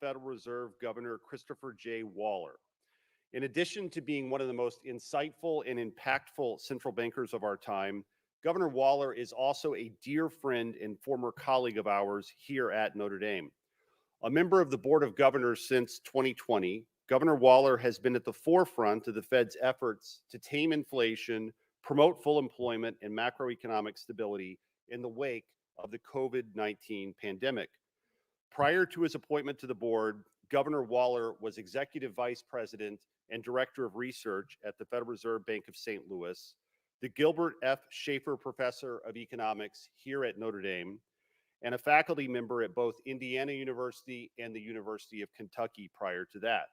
Federal Reserve Governor Christopher J. Waller. In addition to being one of the most insightful and impactful central bankers of our time, Governor Waller is also a dear friend and former colleague of ours here at Notre Dame. A member of the Board of Governors since 2020, Governor Waller has been at the forefront of the Fed's efforts to tame inflation, promote full employment, and macroeconomic stability in the wake of the COVID-19 pandemic. Prior to his appointment to the board, Governor Waller was Executive Vice President and Director of Research at the Federal Reserve Bank of St. Louis, the Gilbert F. Schaefer Professor of Economics here at Notre Dame, and a faculty member at both Indiana University and the University of Kentucky prior to that.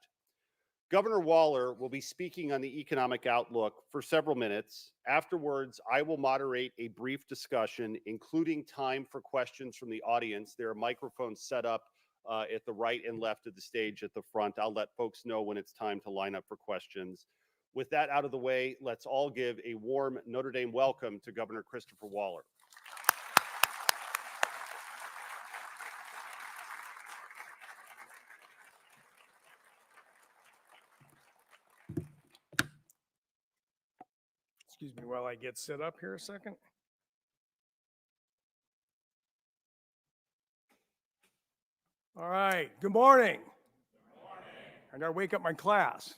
Governor Waller will be speaking on the economic outlook for several minutes. Afterwards, I will moderate a brief discussion, including time for questions from the audience. There are microphones set up at the right and left of the stage at the front. I'll let folks know when it's time to line up for questions. With that out of the way, let's all give a warm Notre Dame welcome to Governor Christopher Waller. Excuse me while I get set up here a second. All right, good morning. Good morning. I gotta wake up my class.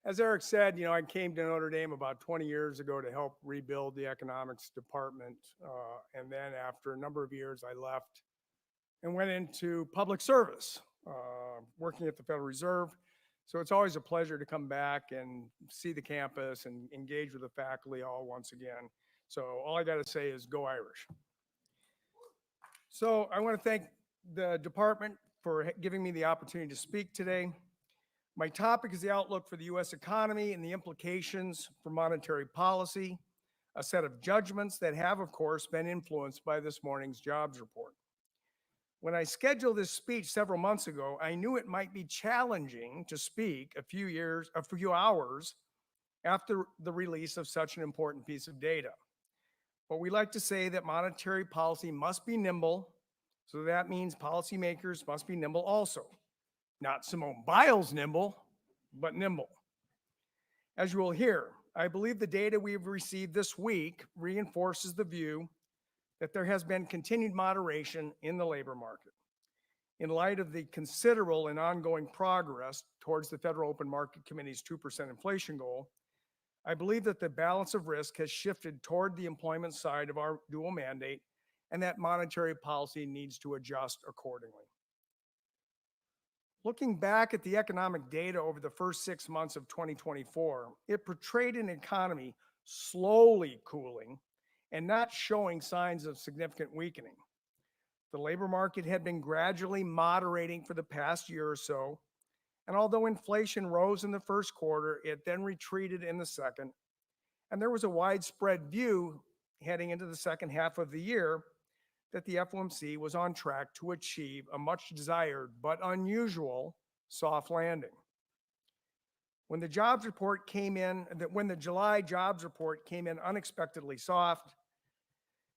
As Eric said, I came to Notre Dame about 20 years ago to help rebuild the economics department. And then after a number of years, I left and went into public service, working at the Federal Reserve. So it's always a pleasure to come back and see the campus and engage with the faculty all once again. So all I got to say is go Irish. So I want to thank the department for giving me the opportunity to speak today. My topic is the outlook for the U.S. economy and the implications for monetary policy, a set of judgments that have, of course, been influenced by this morning's jobs report. When I scheduled this speech several months ago, I knew it might be challenging to speak a few hours after the release of such an important piece of data. But we like to say that monetary policy must be nimble, so that means policymakers must be nimble also. Not Simone Biles nimble, but nimble. As you will hear, I believe the data we've received this week reinforces the view that there has been continued moderation in the labor market. In light of the considerable and ongoing progress towards the Federal Open Market Committee's 2% inflation goal, I believe that the balance of risk has shifted toward the employment side of our dual mandate and that monetary policy needs to adjust accordingly. Looking back at the economic data over the first 6 months of 2024, it portrayed an economy slowly cooling and not showing signs of significant weakening. The labor market had been gradually moderating for the past year or so, and although inflation rose in the first quarter, it then retreated in the second, and there was a widespread view heading into the second half of the year that the FOMC was on track to achieve a much desired but unusual soft landing. When the July jobs report came in unexpectedly soft,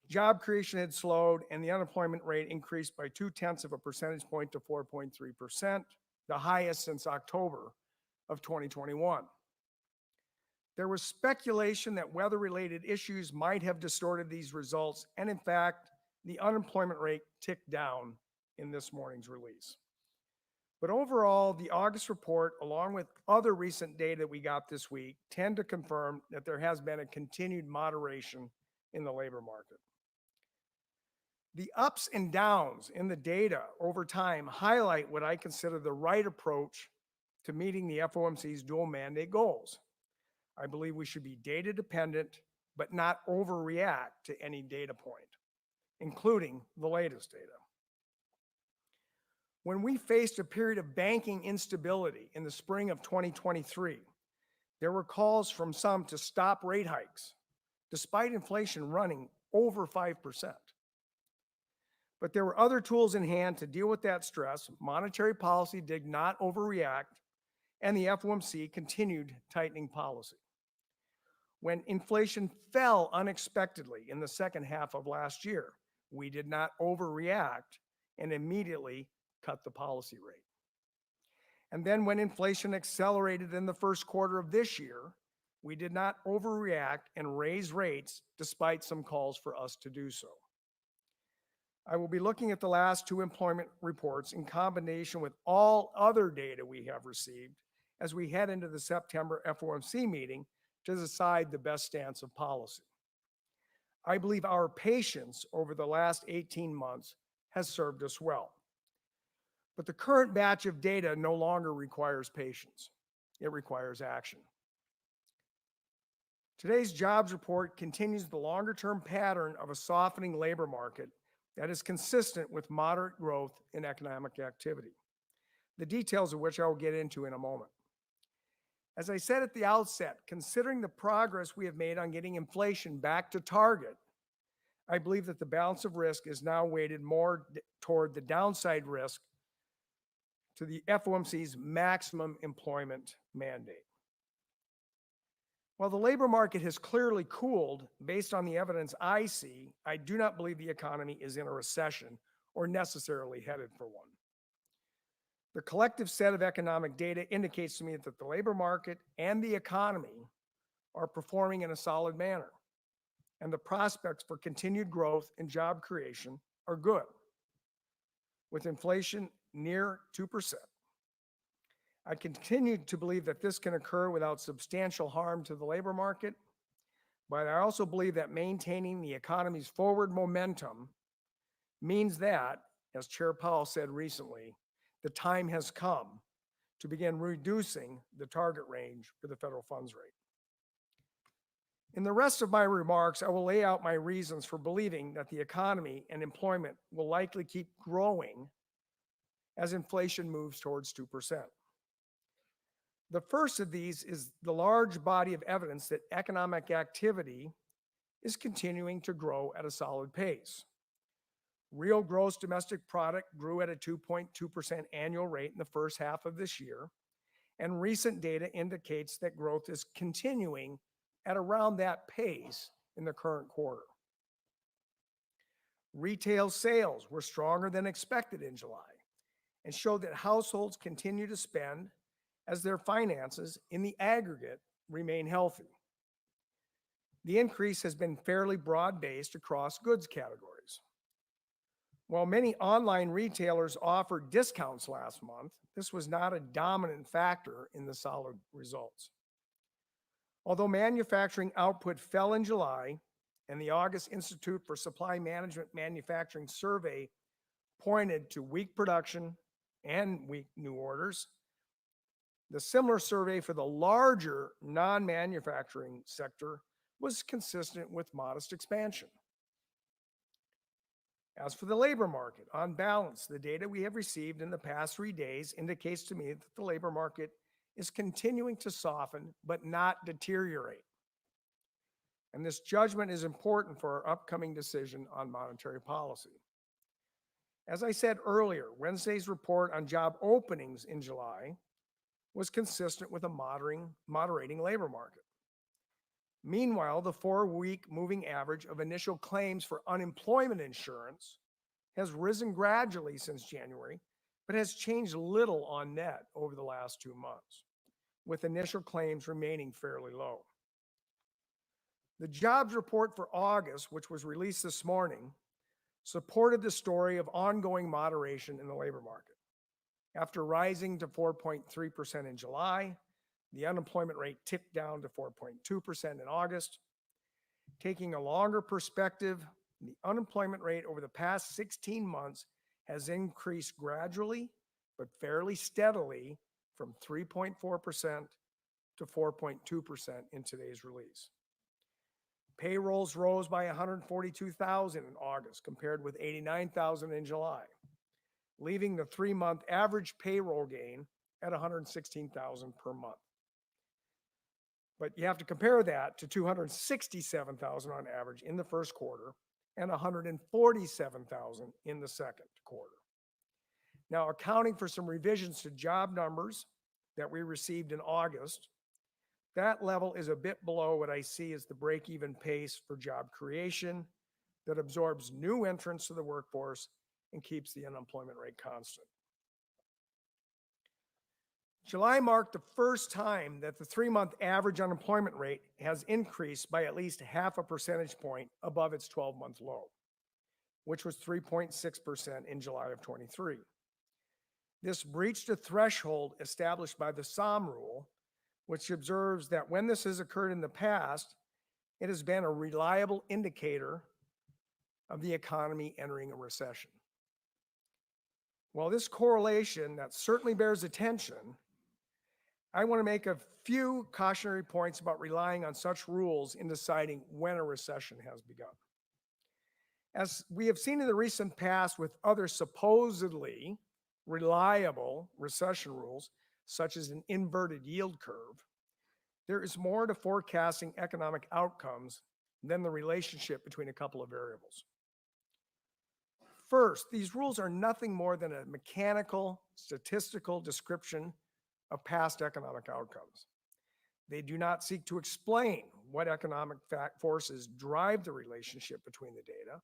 job creation had slowed and the unemployment rate increased by 0.2 of a percentage point to 4.3%, the highest since October of 2021. There was speculation that weather-related issues might have distorted these results, and in fact, the unemployment rate ticked down in this morning's release. But overall, the August report, along with other recent data we got this week, tend to confirm that there has been a continued moderation in the labor market. The ups and downs in the data over time highlight what I consider the right approach to meeting the FOMC's dual mandate goals. I believe we should be data dependent, but not overreact to any data point, including the latest data. When we faced a period of banking instability in the spring of 2023, there were calls from some to stop rate hikes, despite inflation running over 5%. But there were other tools in hand to deal with that stress. Monetary policy did not overreact, and the FOMC continued tightening policy. When inflation fell unexpectedly in the second half of last year, we did not overreact and immediately cut the policy rate. And then when inflation accelerated in the first quarter of this year, we did not overreact and raise rates despite some calls for us to do so. I will be looking at the last two employment reports in combination with all other data we have received as we head into the September FOMC meeting to decide the best stance of policy. I believe our patience over the last 18 months has served us well. But the current batch of data no longer requires patience. It requires action. Today's jobs report continues the longer-term pattern of a softening labor market that is consistent with moderate growth in economic activity, the details of which I will get into in a moment. As I said at the outset, considering the progress we have made on getting inflation back to target, I believe that the balance of risk is now weighted more toward the downside risk to the FOMC's maximum employment mandate. While the labor market has clearly cooled, based on the evidence I see, I do not believe the economy is in a recession or necessarily headed for one. The collective set of economic data indicates to me that the labor market and the economy are performing in a solid manner, and the prospects for continued growth and job creation are good. With inflation near 2%, I continue to believe that this can occur without substantial harm to the labor market, but I also believe that maintaining the economy's forward momentum means that, as Chair Powell said recently, the time has come to begin reducing the target range for the federal funds rate. In the rest of my remarks, I will lay out my reasons for believing that the economy and employment will likely keep growing as inflation moves towards 2%. The first of these is the large body of evidence that economic activity is continuing to grow at a solid pace. Real gross domestic product grew at a 2.2% annual rate in the first half of this year, and recent data indicates that growth is continuing at around that pace in the current quarter. Retail sales were stronger than expected in July and showed that households continue to spend as their finances in the aggregate remain healthy. The increase has been fairly broad-based across goods categories. While many online retailers offered discounts last month, this was not a dominant factor in the solid results. Although manufacturing output fell in July, and the August Institute for Supply Management Manufacturing survey pointed to weak production and weak new orders, the similar survey for the larger non-manufacturing sector was consistent with modest expansion. As for the labor market, on balance, the data we have received in the past 3 days indicates to me that the labor market is continuing to soften but not deteriorate. And this judgment is important for our upcoming decision on monetary policy. As I said earlier, Wednesday's report on job openings in July was consistent with a moderating labor market. Meanwhile, the 4-week moving average of initial claims for unemployment insurance has risen gradually since January, but has changed little on net over the last 2 months, with initial claims remaining fairly low. The jobs report for August, which was released this morning, supported the story of ongoing moderation in the labor market. After rising to 4.3% in July, the unemployment rate ticked down to 4.2% in August. Taking a longer perspective, the unemployment rate over the past 16 months has increased gradually, but fairly steadily from 3.4% to 4.2% in today's release. Payrolls rose by 142,000 in August compared with 89,000 in July, leaving the 3-month average payroll gain at 116,000 per month. But you have to compare that to 267,000 on average in the first quarter and 147,000 in the second quarter. Now, accounting for some revisions to job numbers that we received in August, that level is a bit below what I see as the break-even pace for job creation that absorbs new entrants to the workforce and keeps the unemployment rate constant. July marked the first time that the 3-month average unemployment rate has increased by at least half a percentage point above its 12-month low, which was 3.6% in July of 23. This breached a threshold established by the SOM rule, which observes that when this has occurred in the past, it has been a reliable indicator of the economy entering a recession. While this correlation that certainly bears attention, I want to make a few cautionary points about relying on such rules in deciding when a recession has begun. As we have seen in the recent past with other supposedly reliable recession rules, such as an inverted yield curve, there is more to forecasting economic outcomes than the relationship between a couple of variables. First, these rules are nothing more than a mechanical, statistical description of past economic outcomes. They do not seek to explain what economic forces drive the relationship between the data,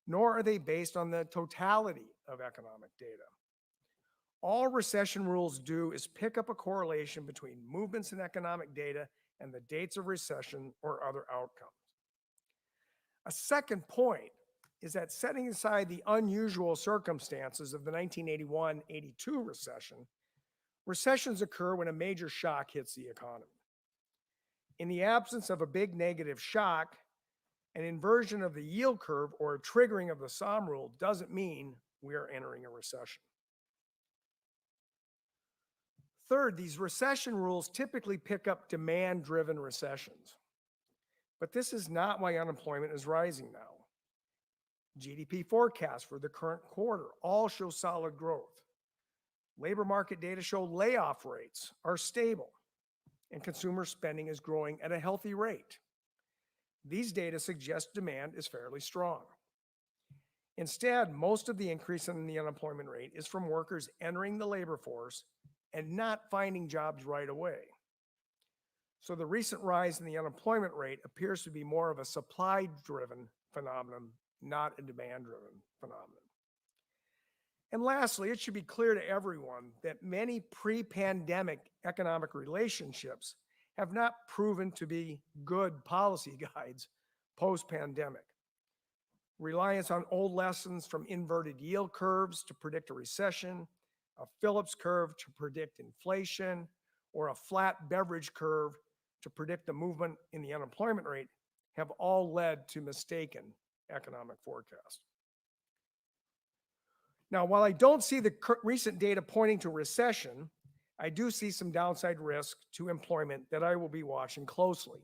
nor are they based on the totality of economic data. All recession rules do is pick up a correlation between movements in economic data and the dates of recession or other outcomes. A second point is that setting aside the unusual circumstances of the 1981-82 recession, recessions occur when a major shock hits the economy. In the absence of a big negative shock, an inversion of the yield curve or a triggering of the SOM rule doesn't mean we are entering a recession. Third, these recession rules typically pick up demand-driven recessions. But this is not why unemployment is rising now. GDP forecasts for the current quarter all show solid growth. Labor market data show layoff rates are stable, and consumer spending is growing at a healthy rate. These data suggest demand is fairly strong. Instead, most of the increase in the unemployment rate is from workers entering the labor force and not finding jobs right away. So the recent rise in the unemployment rate appears to be more of a supply-driven phenomenon, not a demand-driven phenomenon. And lastly, it should be clear to everyone that many pre-pandemic economic relationships have not proven to be good policy guides post-pandemic. Reliance on old lessons from inverted yield curves to predict a recession, a Phillips curve to predict inflation, or a flat beverage curve to predict the movement in the unemployment rate have all led to mistaken economic forecasts. Now, while I don't see the recent data pointing to recession, I do see some downside risk to employment that I will be watching closely.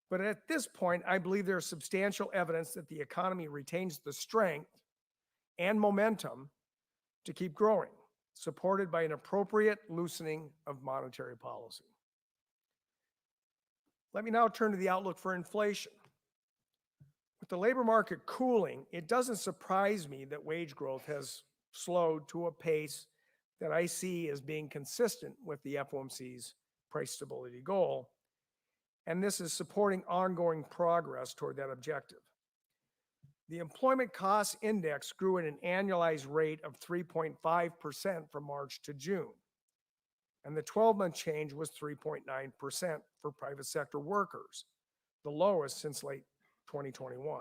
But at this point, I believe there is substantial evidence that the economy retains the strength and momentum to keep growing, supported by an appropriate loosening of monetary policy. Let me now turn to the outlook for inflation. With the labor market cooling, it doesn't surprise me that wage growth has slowed to a pace that I see as being consistent with the FOMC's price stability goal, and this is supporting ongoing progress toward that objective. The employment cost index grew at an annualized rate of 3.5% from March to June, and the 12-month change was 3.9% for private sector workers, the lowest since late 2021.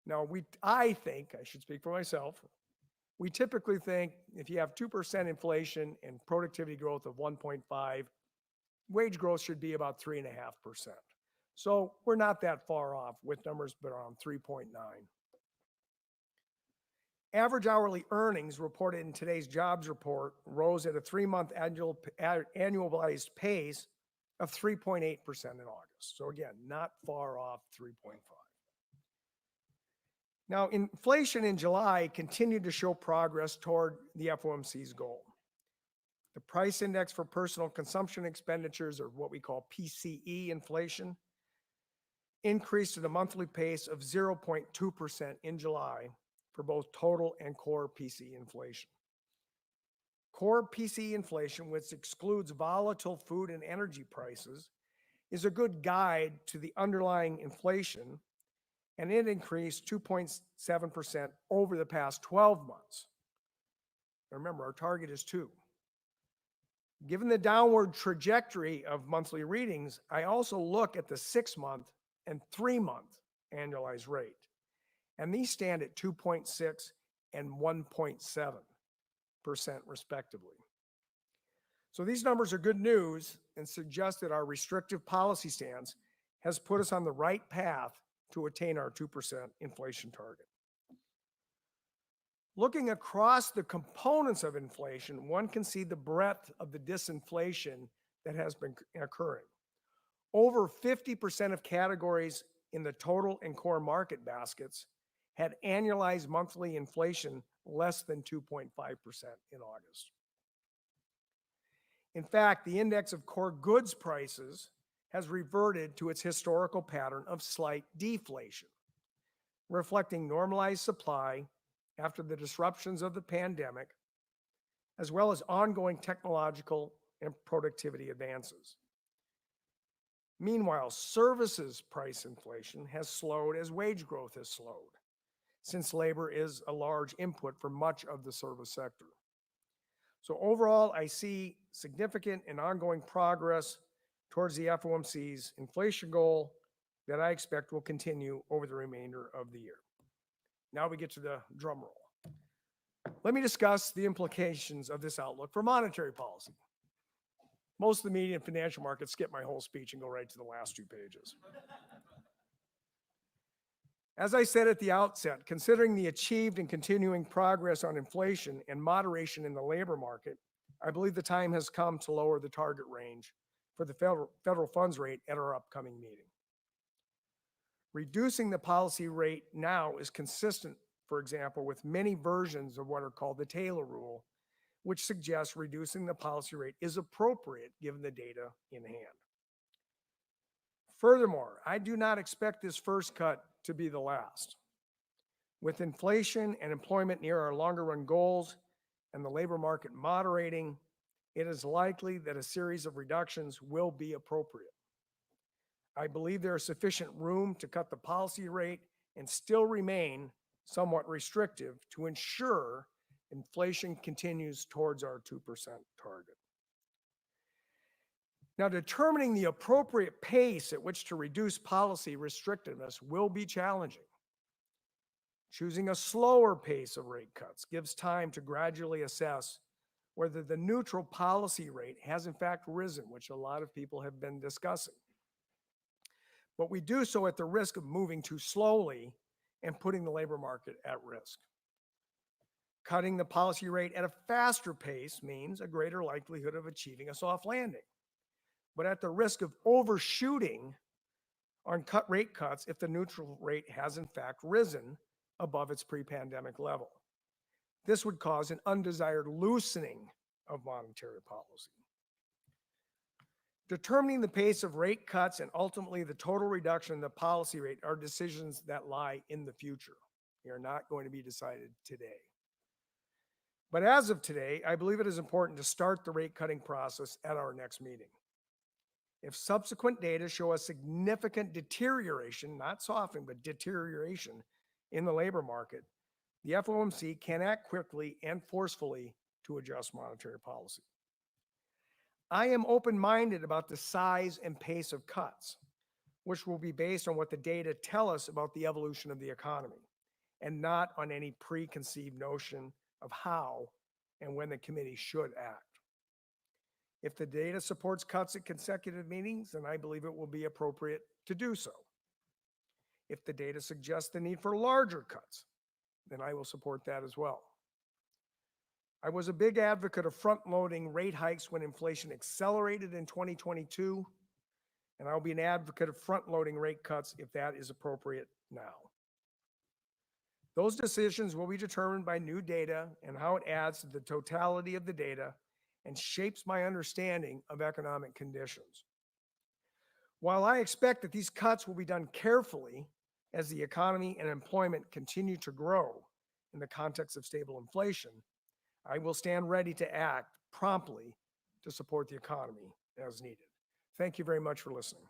Now, I think, I should speak for myself, we typically think if you have 2% inflation and productivity growth of 1.5, wage growth should be about 3.5%. So we're not that far off with numbers but around 3.9. Average hourly earnings reported in today's jobs report rose at a 3-month annualized pace of 3.8% in August. So again, not far off 3.5. Now, inflation in July continued to show progress toward the FOMC's goal. The price index for personal consumption expenditures, or what we call PCE inflation, increased at a monthly pace of 0.2% in July for both total and core PCE inflation. Core PCE inflation, which excludes volatile food and energy prices, is a good guide to the underlying inflation, and it increased 2.7% over the past 12 months. Remember, our target is 2. Given the downward trajectory of monthly readings, I also look at the 6-month and 3-month annualized rate, and these stand at 2.6 and 1.7% respectively. So these numbers are good news and suggest that our restrictive policy stance has put us on the right path to attain our 2% inflation target. Looking across the components of inflation, one can see the breadth of the disinflation that has been occurring. Over 50% of categories in the total and core market baskets had annualized monthly inflation less than 2.5% in August. In fact, the index of core goods prices has reverted to its historical pattern of slight deflation, reflecting normalized supply after the disruptions of the pandemic, as well as ongoing technological and productivity advances. Meanwhile, services price inflation has slowed as wage growth has slowed, since labor is a large input for much of the service sector. So overall, I see significant and ongoing progress towards the FOMC's inflation goal that I expect will continue over the remainder of the year. Now we get to the drum roll. Let me discuss the implications of this outlook for monetary policy. Most of the media and financial markets skip my whole speech and go right to the last 2 pages. As I said at the outset, considering the achieved and continuing progress on inflation and moderation in the labor market, I believe the time has come to lower the target range for the federal funds rate at our upcoming meeting. Reducing the policy rate now is consistent, for example, with many versions of what are called the Taylor rule, which suggests reducing the policy rate is appropriate given the data in hand. Furthermore, I do not expect this first cut to be the last. With inflation and employment near our longer run goals and the labor market moderating, it is likely that a series of reductions will be appropriate. I believe there is sufficient room to cut the policy rate and still remain somewhat restrictive to ensure inflation continues towards our 2% target. Now, determining the appropriate pace at which to reduce policy restrictiveness will be challenging. Choosing a slower pace of rate cuts gives time to gradually assess whether the neutral policy rate has in fact risen, which a lot of people have been discussing. But we do so at the risk of moving too slowly and putting the labor market at risk. Cutting the policy rate at a faster pace means a greater likelihood of achieving a soft landing, but at the risk of overshooting on rate cuts if the neutral rate has in fact risen above its pre-pandemic level. This would cause an undesired loosening of monetary policy. Determining the pace of rate cuts and ultimately the total reduction in the policy rate are decisions that lie in the future. They are not going to be decided today. But as of today, I believe it is important to start the rate cutting process at our next meeting. If subsequent data show a significant deterioration, not softening, but deterioration in the labor market, the FOMC can act quickly and forcefully to adjust monetary policy. I am open-minded about the size and pace of cuts, which will be based on what the data tell us about the evolution of the economy, and not on any preconceived notion of how and when the committee should act. If the data supports cuts at consecutive meetings, then I believe it will be appropriate to do so. If the data suggests the need for larger cuts, then I will support that as well. I was a big advocate of front-loading rate hikes when inflation accelerated in 2022, and I'll be an advocate of front-loading rate cuts if that is appropriate now. Those decisions will be determined by new data and how it adds to the totality of the data and shapes my understanding of economic conditions. While I expect that these cuts will be done carefully as the economy and employment continue to grow in the context of stable inflation, I will stand ready to act promptly to support the economy as needed. Thank you very much for listening.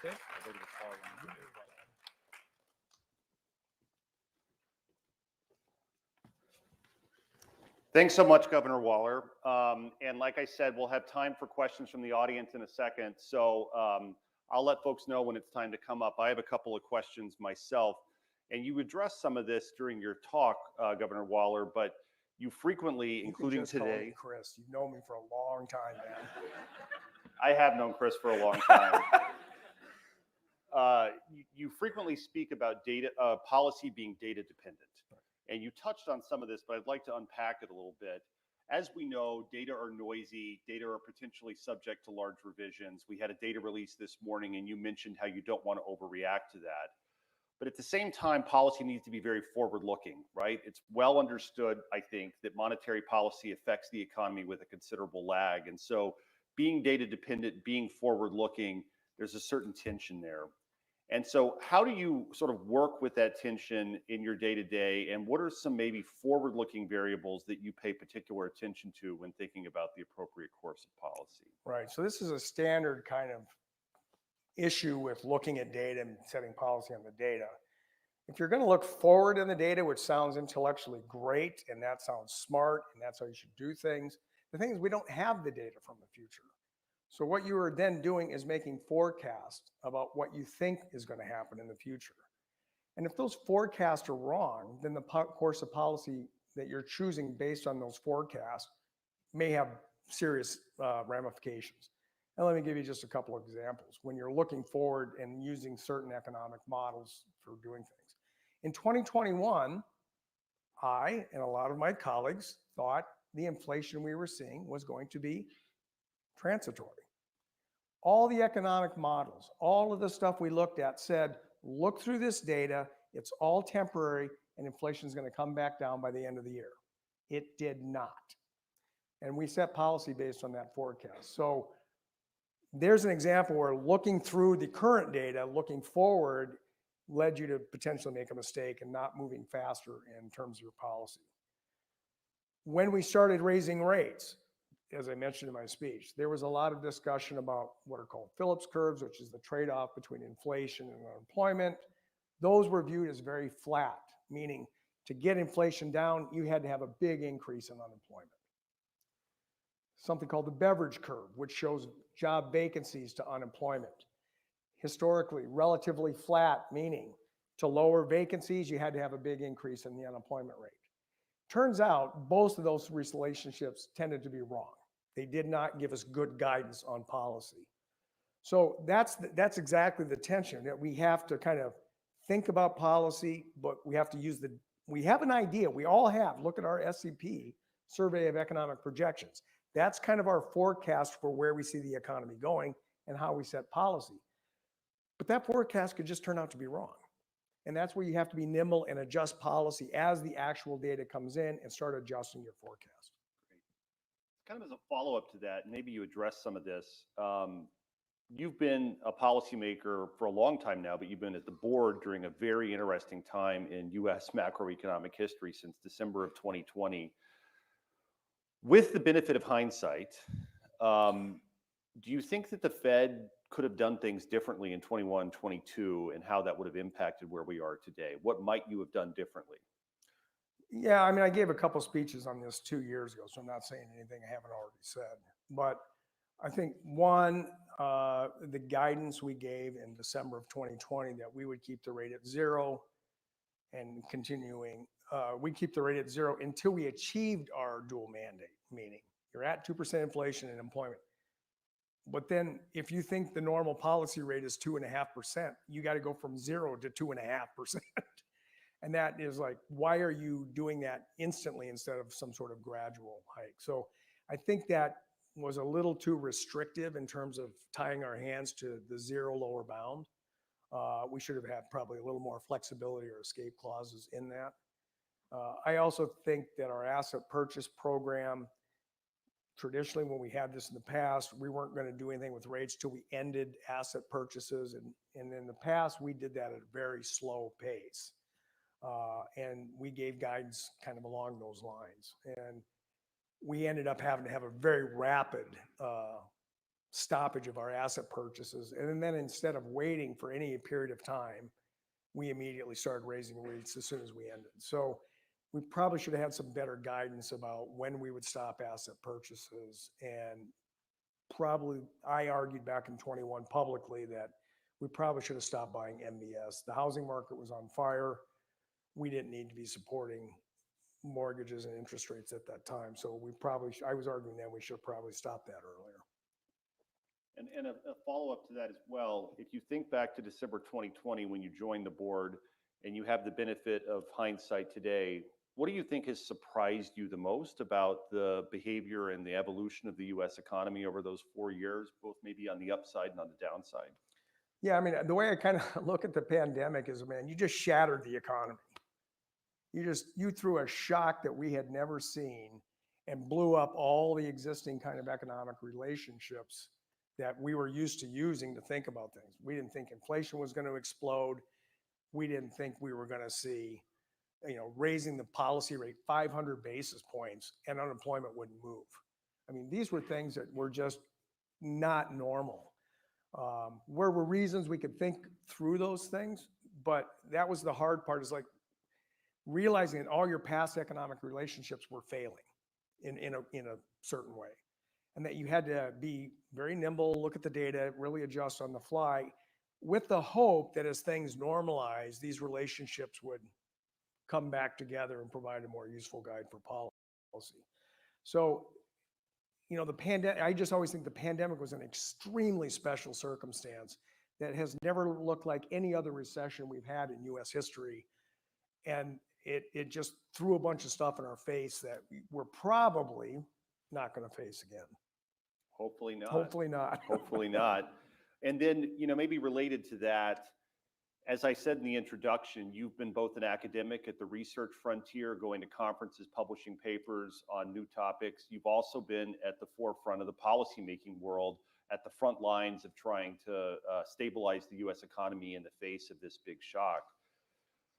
Okay. Thanks so much, Governor Waller. And like I said, we'll have time for questions from the audience in a second. So I'll let folks know when it's time to come up. I have a couple of questions myself. And you addressed some of this during your talk, Governor Waller, but you frequently, You including can just call today. me Chris. You've known me for a long time, man. I have known Chris for a long time. You frequently speak about data policy being data dependent. And you touched on some of this, but I'd like to unpack it a little bit. As we know, data are noisy, data are potentially subject to large revisions. We had a data release this morning, and you mentioned how you don't want to overreact to that. But at the same time, policy needs to be very forward-looking, right? It's well understood, I think, that monetary policy affects the economy with a considerable lag. And so being data dependent, being forward-looking, there's a certain tension there. And so how do you sort of work with that tension in your day-to-day, and what are some maybe forward-looking variables that you pay particular attention to when thinking about the appropriate course of policy? Right. So this is a standard kind of issue with looking at data and setting policy on the data. If you're going to look forward in the data, which sounds intellectually great, and that sounds smart, and that's how you should do things, the thing is we don't have the data from the future. So what you are then doing is making forecasts about what you think is going to happen in the future. And if those forecasts are wrong, then the course of policy that you're choosing based on those forecasts may have serious ramifications. And let me give you just a couple of examples. When you're looking forward and using certain economic models for doing things. In 2021, I and a lot of my colleagues thought the inflation we were seeing was going to be transitory. All the economic models, all of the stuff we looked at said, look through this data, it's all temporary, and inflation is going to come back down by the end of the year. It did not. And we set policy based on that forecast. So there's an example where looking through the current data, looking forward, led you to potentially make a mistake and not moving faster in terms of your policy. When we started raising rates, as I mentioned in my speech, there was a lot of discussion about what are called Phillips curves, which is the trade-off between inflation and unemployment. Those were viewed as very flat, meaning to get inflation down, you had to have a big increase in unemployment. Something called the Beveridge curve, which shows job vacancies to unemployment. Historically, relatively flat, meaning to lower vacancies, you had to have a big increase in the unemployment rate. Turns out both of those relationships tended to be wrong. They did not give us good guidance on policy. So that's exactly the tension, that we have to kind of think about policy, but we have to use we have an idea, we all have, look at our SCP, Survey of Economic Projections. That's kind of our forecast for where we see the economy going and how we set policy. But that forecast could just turn out to be wrong. And that's where you have to be nimble and adjust policy as the actual data comes in and start adjusting your forecast. Great. Kind of as a follow-up to that, maybe you address some of this. You've been a policymaker for a long time now, but you've been at the board during a very interesting time in U.S. macroeconomic history since December of 2020. With the benefit of hindsight, do you think that the Fed could have done things differently in 21, 22, and how that would have impacted where we are today? What might you have done differently? Yeah, I mean, I gave a couple speeches on this 2 years ago, so I'm not saying anything I haven't already said. But I think one, the guidance we gave in December of 2020 that we would keep the rate at 0 and continuing, we keep the rate at 0 until we achieved our dual mandate, meaning you're at 2% inflation and employment. But then if you think the normal policy rate is 2.5%, you got to go from 0 to 2.5%. And that is like, why are you doing that instantly instead of some sort of gradual hike? So I think that was a little too restrictive in terms of tying our hands to the 0 lower bound. We should have had probably a little more flexibility or escape clauses in that. I also think that our asset purchase program, traditionally, when we had this in the past, we weren't going to do anything with rates till we ended asset purchases. And in the past, we did that at a very slow pace. And we gave guidance kind of along those lines. And we ended up having to have a very rapid stoppage of our asset purchases. And then instead of waiting for any period of time, we immediately started raising rates as soon as we ended. So we probably should have had some better guidance about when we would stop asset purchases. And probably, I argued back in 21 publicly that we probably should have stopped buying MBS. The housing market was on fire. We didn't need to be supporting mortgages and interest rates at that time. So we probably, I was arguing then we should have probably stopped that earlier. And a follow-up to that as well, if you think back to December 2020 when you joined the board and you have the benefit of hindsight today, what do you think has surprised you the most about the behavior and the evolution of the U.S. economy over those 4 years, both maybe on the upside and on the downside? Yeah, I mean, the way I kind of look at the pandemic is, man, you just shattered the economy. You threw a shock that we had never seen and blew up all the existing kind of economic relationships that we were used to using to think about things. We didn't think inflation was going to explode. We didn't think we were going to see, raising the policy rate 500 basis points and unemployment wouldn't move. I mean, these were things that were just not normal. Where were reasons we could think through those things, but that was the hard part, is like realizing that all your past economic relationships were failing in a certain way. And that you had to be very nimble, look at the data, really adjust on the fly, with the hope that as things normalize, these relationships would come back together and provide a more useful guide for policy. So, the pandemic, I just always think the pandemic was an extremely special circumstance that has never looked like any other recession we've had in US history. And it just threw a bunch of stuff in our face that we're probably not going to face again. Hopefully not. Hopefully not. Hopefully not. And then, maybe related to that, as I said in the introduction, you've been both an academic at the research frontier, going to conferences, publishing papers on new topics. You've also been at the forefront of the policymaking world, at the front lines of trying to stabilize the U.S. economy in the face of this big shock.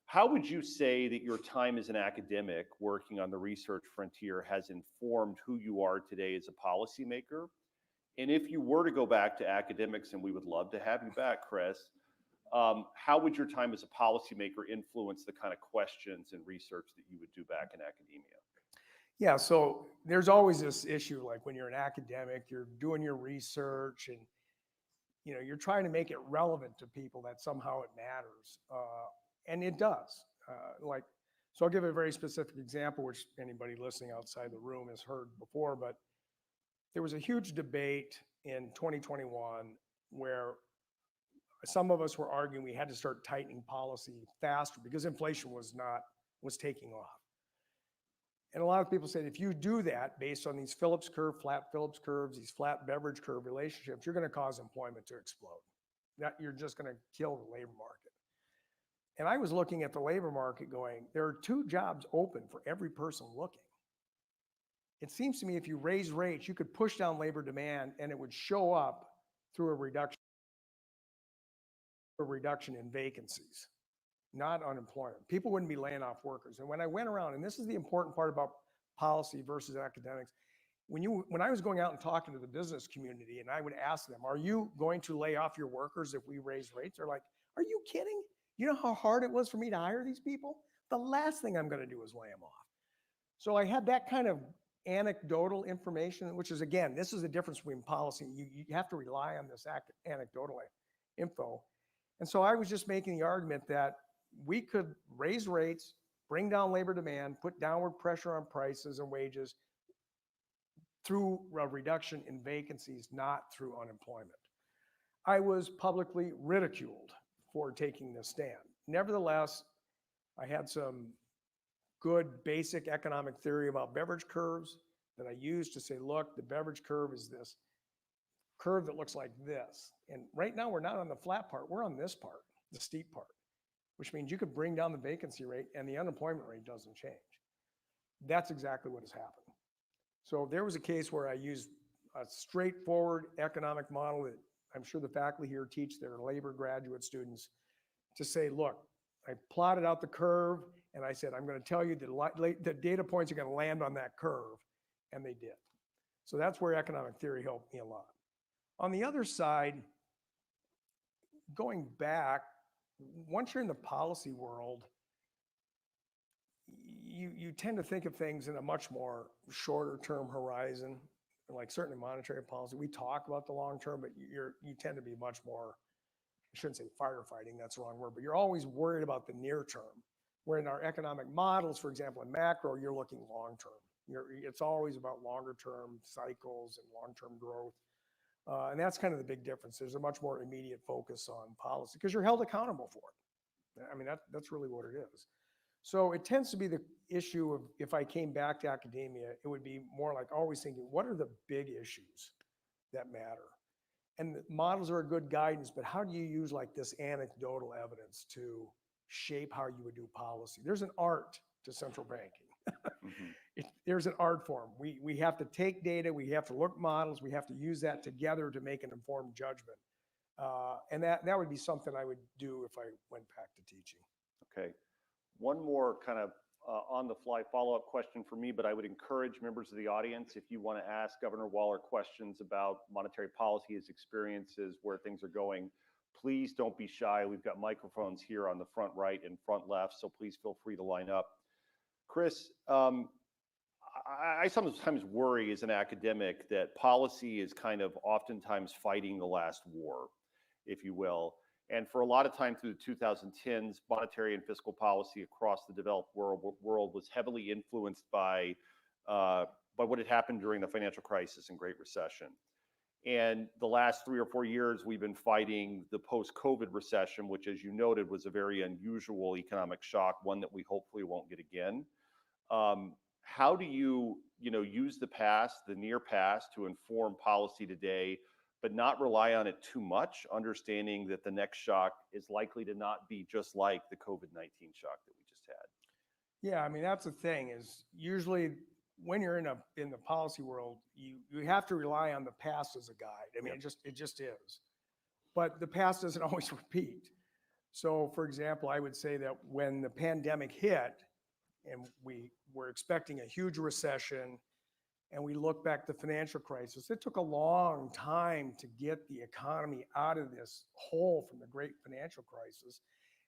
How would you say that your time as an academic working on the research frontier has informed who you are today as a policymaker? And if you were to go back to academics, and we would love to have you back, Chris, how would your time as a policymaker influence the kind of questions and research that you would do back in academia? Yeah, so there's always this issue, like when you're an academic, you're doing your research and you're trying to make it relevant to people, that somehow it matters. And it does. So I'll give a very specific example, which anybody listening outside the room has heard before, but there was a huge debate in 2021 where some of us were arguing we had to start tightening policy faster because inflation was taking off. And a lot of people said, if you do that based on these flat Phillips curves, these flat Beveridge curve relationships, you're going to cause employment to explode. That you're just going to kill the labor market. And I was looking at the labor market going, there are 2 jobs open for every person looking. It seems to me if you raise rates, you could push down labor demand and it would show up through a reduction in vacancies, not unemployment. People wouldn't be laying off workers. And when I went around, and this is the important part about policy versus academics, when I was going out and talking to the business community and I would ask them, are you going to lay off your workers if we raise rates? They're like, are you kidding? You know how hard it was for me to hire these people? The last thing I'm going to do is lay them off. So I had that kind of anecdotal information, which is, again, this is the difference between policy. You have to rely on this anecdotal info. And so I was just making the argument that we could raise rates, bring down labor demand, put downward pressure on prices and wages through a reduction in vacancies, not through unemployment. I was publicly ridiculed for taking this stand. Nevertheless, I had some good basic economic theory about Beveridge curves that I used to say, look, the Beveridge curve is this curve that looks like this. And right now we're not on the flat part, we're on this part, the steep part, which means you could bring down the vacancy rate and the unemployment rate doesn't change. That's exactly what has happened. So there was a case where I used a straightforward economic model that I'm sure the faculty here teach their labor graduate students to say, look, I plotted out the curve and I said, I'm going to tell you the data points are going to land on that curve. And they did. So that's where economic theory helped me a lot. On the other side, going back, once you're in the policy world, you tend to think of things in a much more shorter term horizon, like certainly monetary policy. We talk about the long term, but you tend to be much more, I shouldn't say firefighting, that's the wrong word, but you're always worried about the near term. Where in our economic models, for example, in macro, you're looking long term. It's always about longer term cycles and long term growth. And that's kind of the big difference. There's a much more immediate focus on policy because you're held accountable for it. I mean, that's really what it is. So it tends to be the issue of, if I came back to academia, it would be more like always thinking, what are the big issues that matter? And the models are a good guidance, but how do you use like this anecdotal evidence to shape how you would do policy? There's an art to central banking. There's an art form. We have to take data, we have to look at models, we have to use that together to make an informed judgment. And that would be something I would do if I went back to teaching. Okay. One more kind of on the fly follow-up question for me, but I would encourage members of the audience, if you want to ask Governor Waller questions about monetary policy, his experiences, where things are going, please don't be shy. We've got microphones here on the front right and front left, so please feel free to line up. Chris, I sometimes worry as an academic that policy is kind of oftentimes fighting the last war, if you will. And for a lot of time through the 2010s, monetary and fiscal policy across the developed world was heavily influenced by what had happened during the financial crisis and Great Recession. And the last 3 or 4 years, we've been fighting the post-COVID recession, which, as you noted, was a very unusual economic shock, one that we hopefully won't get again. How do you use the past, the near past, to inform policy today, but not rely on it too much, understanding that the next shock is likely to not be just like the COVID-19 shock that we just had? Yeah, I mean, that's the thing is usually when you're in the policy world, you have to rely on the past as a guide. I mean, Yep. it just is. But the past doesn't always repeat. So for example, I would say that when the pandemic hit and we were expecting a huge recession, and we look back at the financial crisis, it took a long time to get the economy out of this hole from the great financial crisis.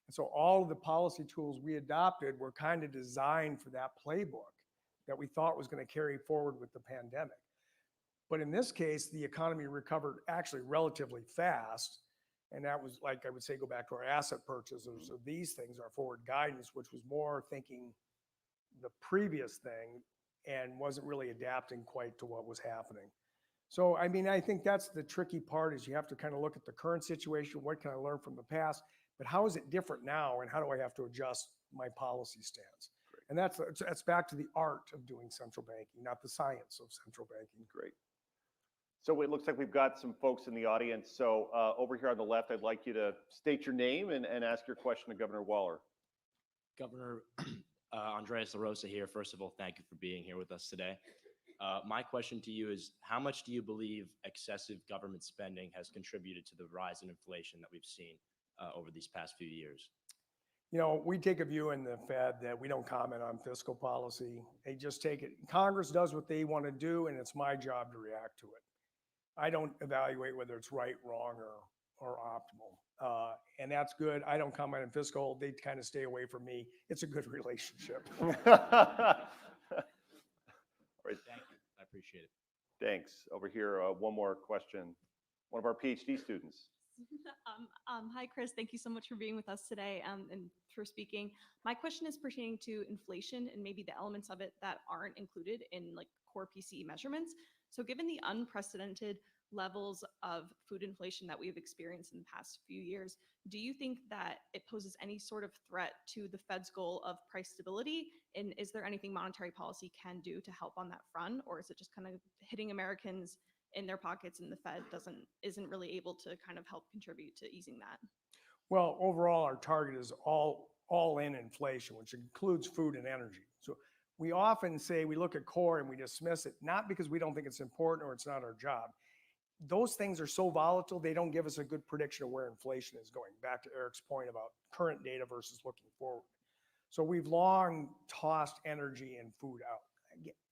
And so all of the policy tools we adopted were kind of designed for that playbook that we thought was going to carry forward with the pandemic. But in this case, the economy recovered actually relatively fast. And that was, like I would say, go back to our asset purchases. So these things are forward guidance, which was more thinking the previous thing and wasn't really adapting quite to what was happening. So, I mean, I think that's the tricky part is you have to kind of look at the current situation. What can I learn from the past? But how is it different now? And how do I have to adjust my policy stance? Great. And that's back to the art of doing central banking, not the science of central banking. Great. So it looks like we've got some folks in the audience. So over here on the left, I'd like you to state your name and ask your question to Governor Waller. Governor Andres LaRosa here. First of all, thank you for being here with us today. My question to you is, how much do you believe excessive government spending has contributed to the rise in inflation that we've seen over these past few years? You know, we take a view in the Fed that we don't comment on fiscal policy. They just take it. Congress does what they want to do, and it's my job to react to it. I don't evaluate whether it's right, wrong, or optimal. And that's good. I don't comment on fiscal. They kind of stay away from me. It's a good relationship. All right. Thank you. I appreciate it. Thanks. Over here, one more question. One of our PhD students. Hi, Chris. Thank you so much for being with us today and for speaking. My question is pertaining to inflation and maybe the elements of it that aren't included in like core PCE measurements. So given the unprecedented levels of food inflation that we've experienced in the past few years, do you think that it poses any sort of threat to the Fed's goal of price stability? And is there anything monetary policy can do to help on that front? Or is it just kind of hitting Americans in their pockets and the Fed isn't really able to kind of help contribute to easing that? Well, overall, our target is all in inflation, which includes food and energy. So we often say we look at core and we dismiss it, not because we don't think it's important or it's not our job. Those things are so volatile, they don't give us a good prediction of where inflation is going, back to Eric's point about current data versus looking forward. So we've long tossed energy and food out.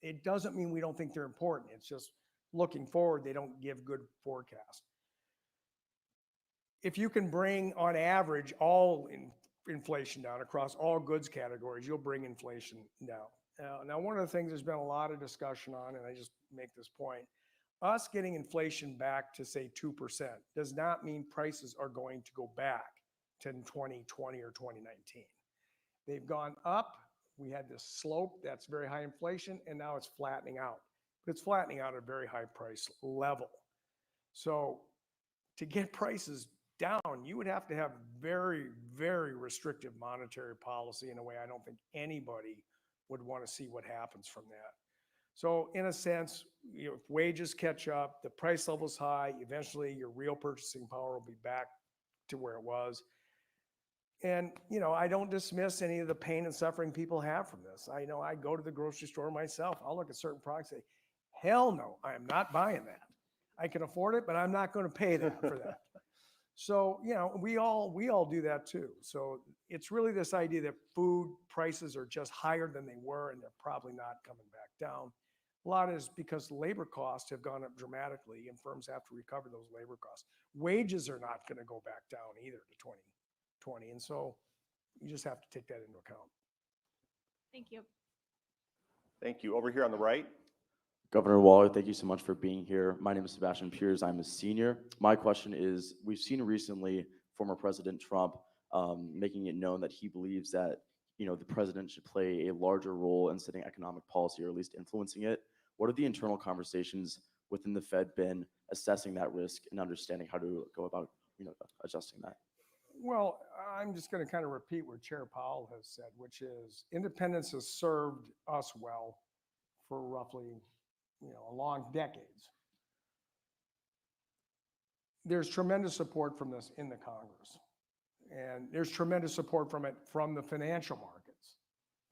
It doesn't mean we don't think they're important. It's just looking forward, they don't give good forecasts. If you can bring on average all inflation down across all goods categories. You'll bring inflation down. Now, one of the things there's been a lot of discussion on, and I just make this point, us getting inflation back to say 2% does not mean prices are going to go back to 2020 or 2019. They've gone up. We had this slope that's very high inflation, and now it's flattening out. But it's flattening out at a very high price level. So to get prices down, you would have to have very, very restrictive monetary policy in a way I don't think anybody would want to see what happens from that. So in a sense, if wages catch up, the price level's high, eventually your real purchasing power will be back to where it was. And, I don't dismiss any of the pain and suffering people have from this. I know I go to the grocery store myself. I'll look at certain products and say, hell no, I am not buying that. I can afford it, but I'm not going to pay that for that. So, we all do that too. So it's really this idea that food prices are just higher than they were, and they're probably not coming back down. A lot is because labor costs have gone up dramatically, and firms have to recover those labor costs. Wages are not going to go back down either to 2020. And so you just have to take that into account. Thank you. Thank you. Over here on the right. Governor Waller, thank you so much for being here. My name is Sebastian Piers. I'm a senior. My question is, we've seen recently former President Trump making it known that he believes that the president should play a larger role in setting economic policy, or at least influencing it. What are the internal conversations within the Fed been assessing that risk and understanding how to go about adjusting that? Well, I'm just going to kind of repeat what Chair Powell has said, which is independence has served us well for roughly a long decades. There's tremendous support from this in the Congress, and there's tremendous support from it from the financial markets.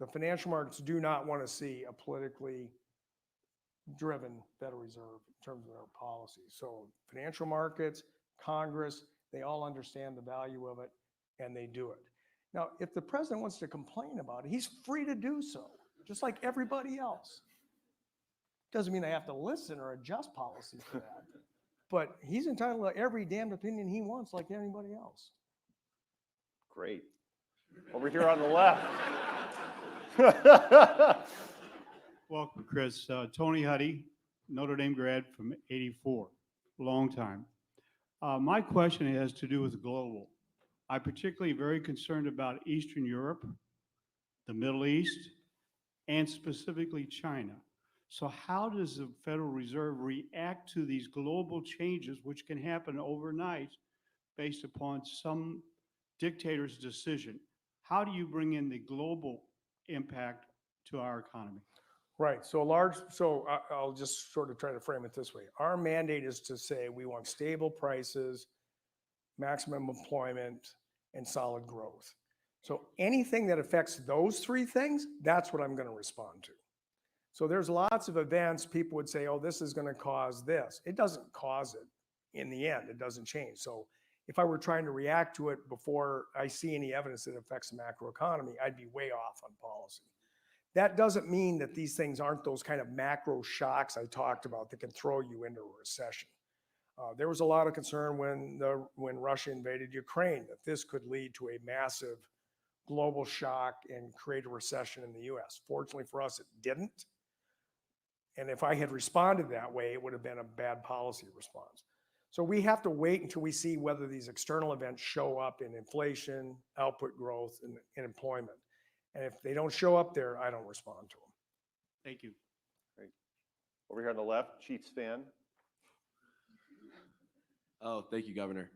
The financial markets do not want to see a politically driven Federal Reserve in terms of their policy. So financial markets, Congress, they all understand the value of it, and they do it. Now, if the president wants to complain about it, he's free to do so, just like everybody else. Doesn't mean I have to listen or adjust policy for that. But he's entitled to every damned opinion he wants, like anybody else. Great. Over here on the left. Welcome, Chris. Tony Huddy, Notre Dame grad from '84, long time. My question has to do with global. I'm particularly very concerned about Eastern Europe, the Middle East, and specifically China. So how does the Federal Reserve react to these global changes, which can happen overnight based upon some dictator's decision? How do you bring in the global impact to our economy? Right. So I'll just sort of try to frame it this way. Our mandate is to say we want stable prices, maximum employment, and solid growth. So anything that affects those three things, that's what I'm going to respond to. So there's lots of events people would say, oh, this is going to cause this. It doesn't cause it in the end. It doesn't change. So if I were trying to react to it before I see any evidence that it affects the macroeconomy, I'd be way off on policy. That doesn't mean that these things aren't those kind of macro shocks I talked about that can throw you into a recession. There was a lot of concern when Russia invaded Ukraine that this could lead to a massive global shock and create a recession in the US. Fortunately for us, it didn't. And if I had responded that way, it would have been a bad policy response. So we have to wait until we see whether these external events show up in inflation, output growth, and employment. And if they don't show up there, I don't respond to them. Thank you. Great. Over here on the left, Chiefs fan. Oh, thank you, Governor,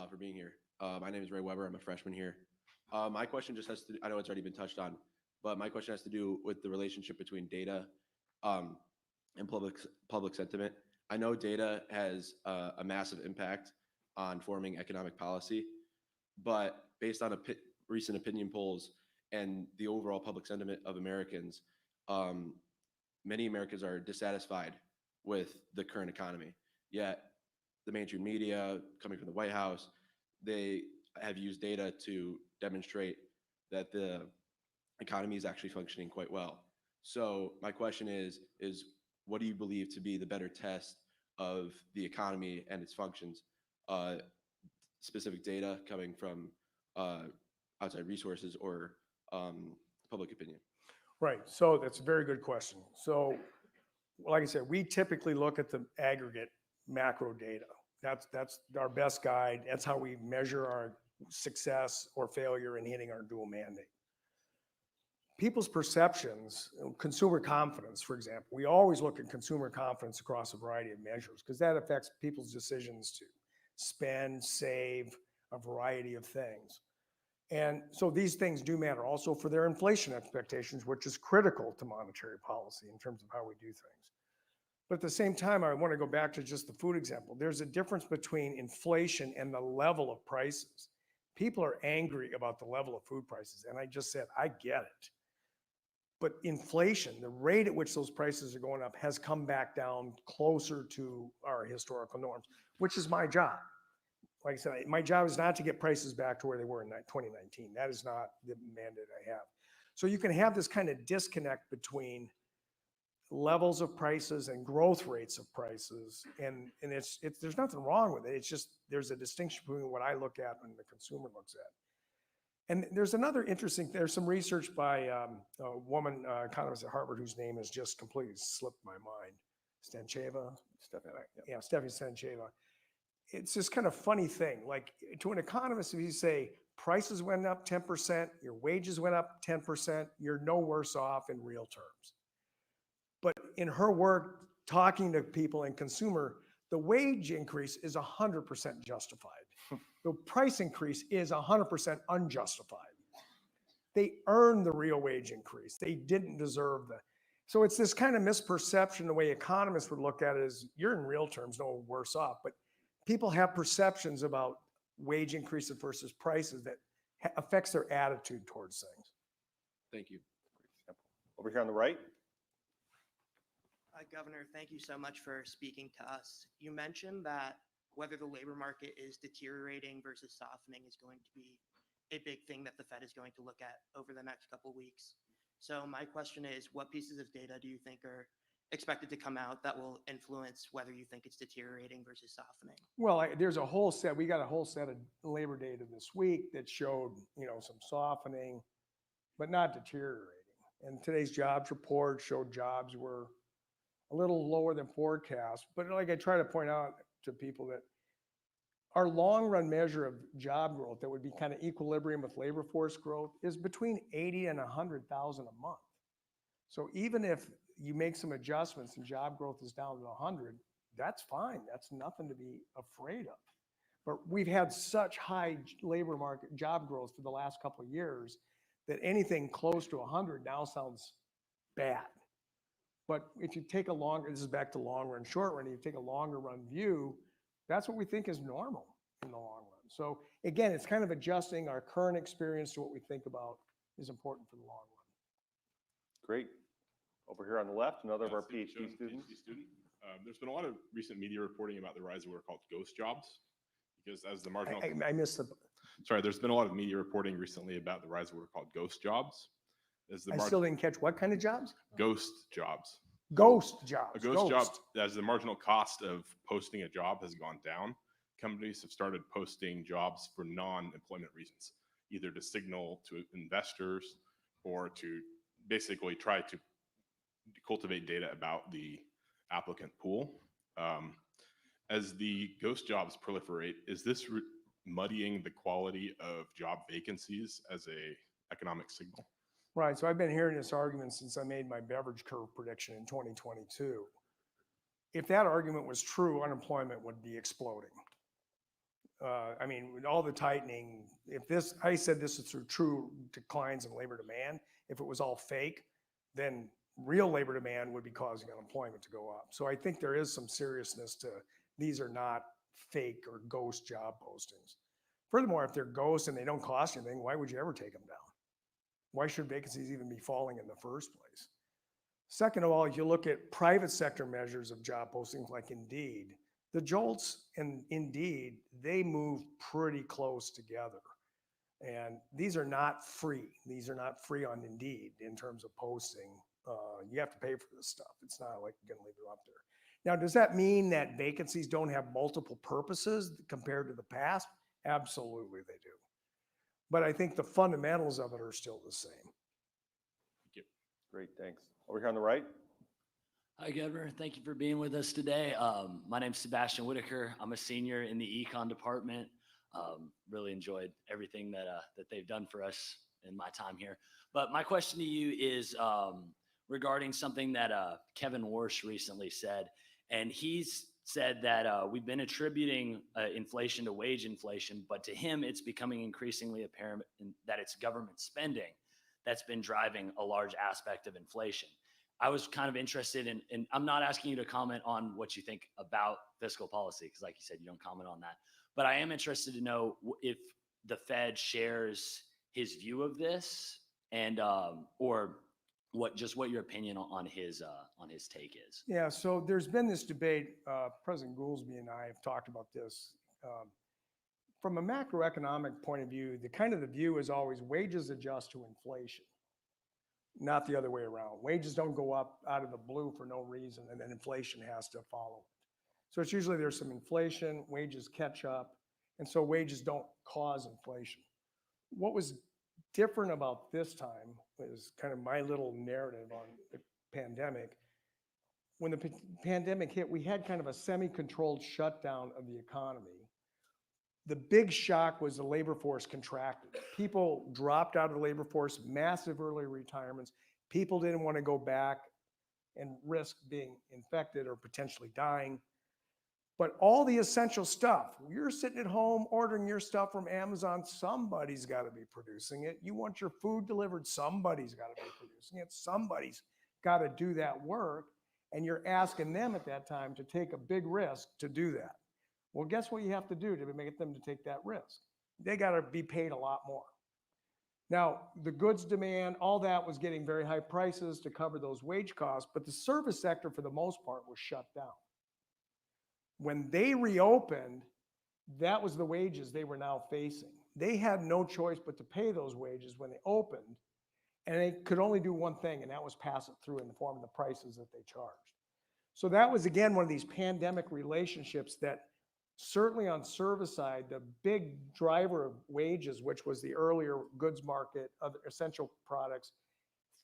for being here. My name is Ray Weber. I'm a freshman here. My question just has to, I know it's already been touched on, but my question has to do with the relationship between data and public sentiment. I know data has a massive impact on forming economic policy, but based on recent opinion polls and the overall public sentiment of Americans, many Americans are dissatisfied with the current economy. Yet the mainstream media, coming from the White House, they have used data to demonstrate that the economy is actually functioning quite well. So my question is what do you believe to be the better test of the economy and its functions? Specific data coming from outside resources or public opinion? Right. So that's a very good question. So like I said, we typically look at the aggregate macro data. That's our best guide. That's how we measure our success or failure in hitting our dual mandate. People's perceptions, consumer confidence, for example, we always look at consumer confidence across a variety of measures because that affects people's decisions to spend, save, a variety of things. And so these things do matter also for their inflation expectations, which is critical to monetary policy in terms of how we do things. But at the same time, I want to go back to just the food example. There's a difference between inflation and the level of prices. People are angry about the level of food prices. And I just said, I get it. But inflation, the rate at which those prices are going up has come back down closer to our historical norms, which is my job. Like I said, my job is not to get prices back to where they were in 2019. That is not the mandate I have. So you can have this kind of disconnect between levels of prices and growth rates of prices. And it's there's nothing wrong with it. It's just, there's a distinction between what I look at and the consumer looks at. And there's another interesting, there's some research by a woman, economist at Harvard, whose name has just completely slipped my mind. Stancheva? Yeah, Stephanie Stancheva. It's this kind of funny thing. Like to an economist, if you say prices went up 10%, your wages went up 10%, you're no worse off in real terms. But in her work, talking to people and consumer, the wage increase is 100% justified. The price increase is 100% unjustified. They earned the real wage increase. They didn't deserve the. So it's this kind of misperception, the way economists would look at it is you're in real terms no worse off, but people have perceptions about wage increases versus prices that affects their attitude towards things. Thank you. Over here on the right. Governor, thank you so much for speaking to us. You mentioned that whether the labor market is deteriorating versus softening is going to be a big thing that the Fed is going to look at over the next couple of weeks. So my question is, what pieces of data do you think are expected to come out that will influence whether you think it's deteriorating versus softening? Well, there's a whole set, we got a whole set of labor data this week that showed, some softening, but not deteriorating. And today's jobs report showed jobs were a little lower than forecast. But like I try to point out to people that our long run measure of job growth that would be kind of equilibrium with labor force growth is between 80 and 100,000 a month. So even if you make some adjustments and job growth is down to 100, that's fine. That's nothing to be afraid of. But we've had such high labor market job growth for the last couple of years that anything close to 100 now sounds bad. But if you take a longer, this is back to long run, short run, you take a longer run view, that's what we think is normal in the long run. So again, it's kind of adjusting our current experience to what we think about is important for the long run. Great. Over here on the left, another of our Steve PhD Jones, students. PhD student. There's been a lot of recent media reporting about the rise of what are called ghost jobs, because as the marginal, I missed the, sorry, there's been a lot of media reporting recently about the rise of what are called ghost jobs. As the I still didn't catch what kind of jobs? ghost jobs. Ghost jobs. A ghost job, as the marginal cost of posting a job has gone down, companies have started posting jobs for non-employment reasons, either to signal to investors or to basically try to cultivate data about the applicant pool. As the ghost jobs proliferate, is this muddying the quality of job vacancies as a economic signal? Right, so I've been hearing this argument since I made my beverage curve prediction in 2022. If that argument was true, unemployment would be exploding. I mean, with all the tightening, I said this is through true declines in labor demand. If it was all fake, then real labor demand would be causing unemployment to go up. So I think there is some seriousness to these are not fake or ghost job postings. Furthermore, if they're ghosts and they don't cost anything, why would you ever take them down? Why should vacancies even be falling in the first place? Second of all, if you look at private sector measures of job postings like Indeed, the JOLTS and Indeed, they move pretty close together. And these are not free. These are not free on Indeed in terms of posting. You have to pay for this stuff. It's not like you're gonna leave it up there. Now, does that mean that vacancies don't have multiple purposes compared to the past? Absolutely they do. but I think the fundamentals of it are still the same. Great, thanks. Over here on the right. Hi, Governor. Thank you for being with us today. My name's Sebastian Whitaker. I'm a senior in the econ department. Really enjoyed everything that they've done for us in my time here. But my question to you is regarding something that Kevin Warsh recently said. And he's said that we've been attributing inflation to wage inflation, but to him, it's becoming increasingly apparent that it's government spending that's been driving a large aspect of inflation. I was kind of interested in, and I'm not asking you to comment on what you think about fiscal policy, because like you said, you don't comment on that. But I am interested to know if the Fed shares his view of this, and or what your opinion on his take is. Yeah, so there's been this debate, President Goolsbee and I have talked about this. From a macroeconomic point of view, the view is always wages adjust to inflation, not the other way around. Wages don't go up out of the blue for no reason, and then inflation has to follow. So it's usually there's some inflation, wages catch up, and so wages don't cause inflation. What was different about this time was kind of my little narrative on the pandemic. When the pandemic hit, we had kind of a semi-controlled shutdown of the economy. The big shock was the labor force contracted. People dropped out of the labor force, massive early retirements. People didn't want to go back and risk being infected or potentially dying. But all the essential stuff, you're sitting at home ordering your stuff from Amazon, somebody's got to be producing it. You want your food delivered, somebody's got to be producing it. Somebody's got to do that work. And you're asking them at that time to take a big risk to do that. Well, guess what you have to do to make them to take that risk? They got to be paid a lot more. Now, the goods demand, all that was getting very high prices to cover those wage costs, but the service sector for the most part was shut down. When they reopened, that was the wages they were now facing. They had no choice but to pay those wages when they opened, and they could only do one thing, and that was pass it through in the form of the prices that they charged. So that was, again, one of these pandemic relationships that certainly on service side, the big driver of wages, which was the earlier goods market of essential products,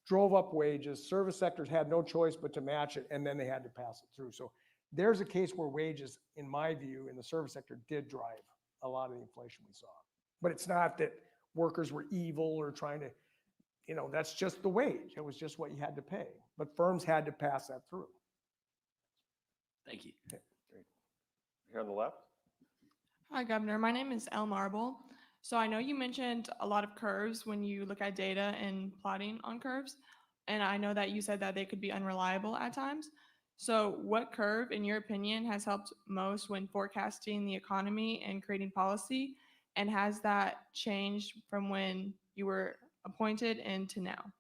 drove up wages. Service sectors had no choice but to match it, and then they had to pass it through. So there's a case where wages, in my view, in the service sector did drive a lot of the inflation we saw. But it's not that workers were evil or trying to, that's just the wage. It was just what you had to pay. But firms had to pass that through. Thank you. Okay, great. Here on the left. Hi, Governor. My name is Elle Marble. So I know you mentioned a lot of curves when you look at data and plotting on curves. And I know that you said that they could be unreliable at times. So what curve, in your opinion, has helped most when forecasting the economy and creating policy? And has that changed from when you were appointed and to now?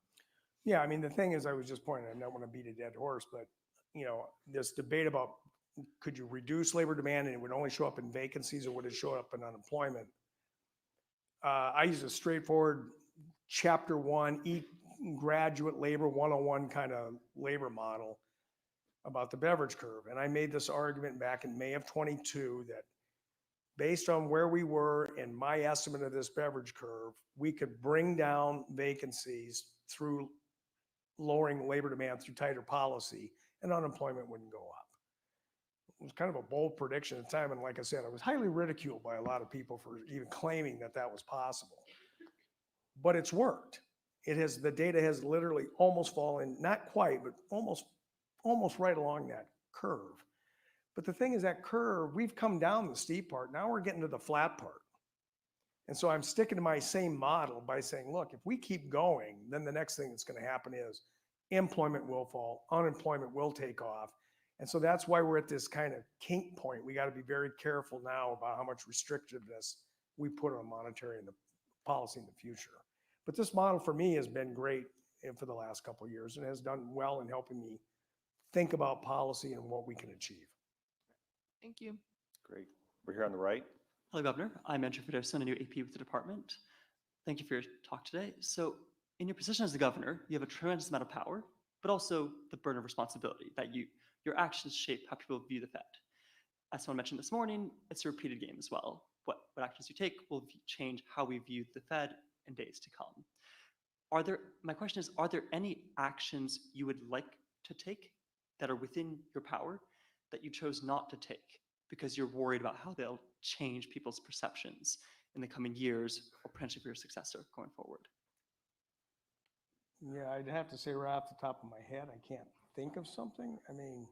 Yeah, I mean, the thing is, I was just pointing, I don't want to beat a dead horse, but this debate about could you reduce labor demand and it would only show up in vacancies, or would it show up in unemployment? I use a straightforward chapter 1, graduate labor 101 kind of labor model about the beverage curve. And I made this argument back in May of 22 that based on where we were and my estimate of this beverage curve, we could bring down vacancies through lowering labor demand through tighter policy, and unemployment wouldn't go up. It was kind of a bold prediction at the time. And like I said, I was highly ridiculed by a lot of people for even claiming that that was possible. But it's worked. The data has literally almost fallen, not quite, but almost right along that curve. But the thing is, that curve, we've come down the steep part. Now we're getting to the flat part. And so I'm sticking to my same model by saying, look, if we keep going, then the next thing that's going to happen is employment will fall, unemployment will take off. And so that's why we're at this kind of kink point. We got to be very careful now about how much restrictiveness we put on monetary and the policy in the future. But this model for me has been great for the last couple of years and has done well in helping me think about policy and what we can achieve. Thank you. Great. We're here on the right. Hello, Governor. I'm Andrew Feddersen, a new AP with the department. Thank you for your talk today. So in your position as the governor, you have a tremendous amount of power, but also the burden of responsibility that your actions shape how people view the Fed. As someone mentioned this morning, it's a repeated game as well. what actions you take will change how we view the Fed in days to come. My question is, are there any actions you would like to take that are within your power that you chose not to take because you're worried about how they'll change people's perceptions in the coming years or potentially for your successor going forward? Yeah, I'd have to say right off the top of my head, I can't think of something. I mean,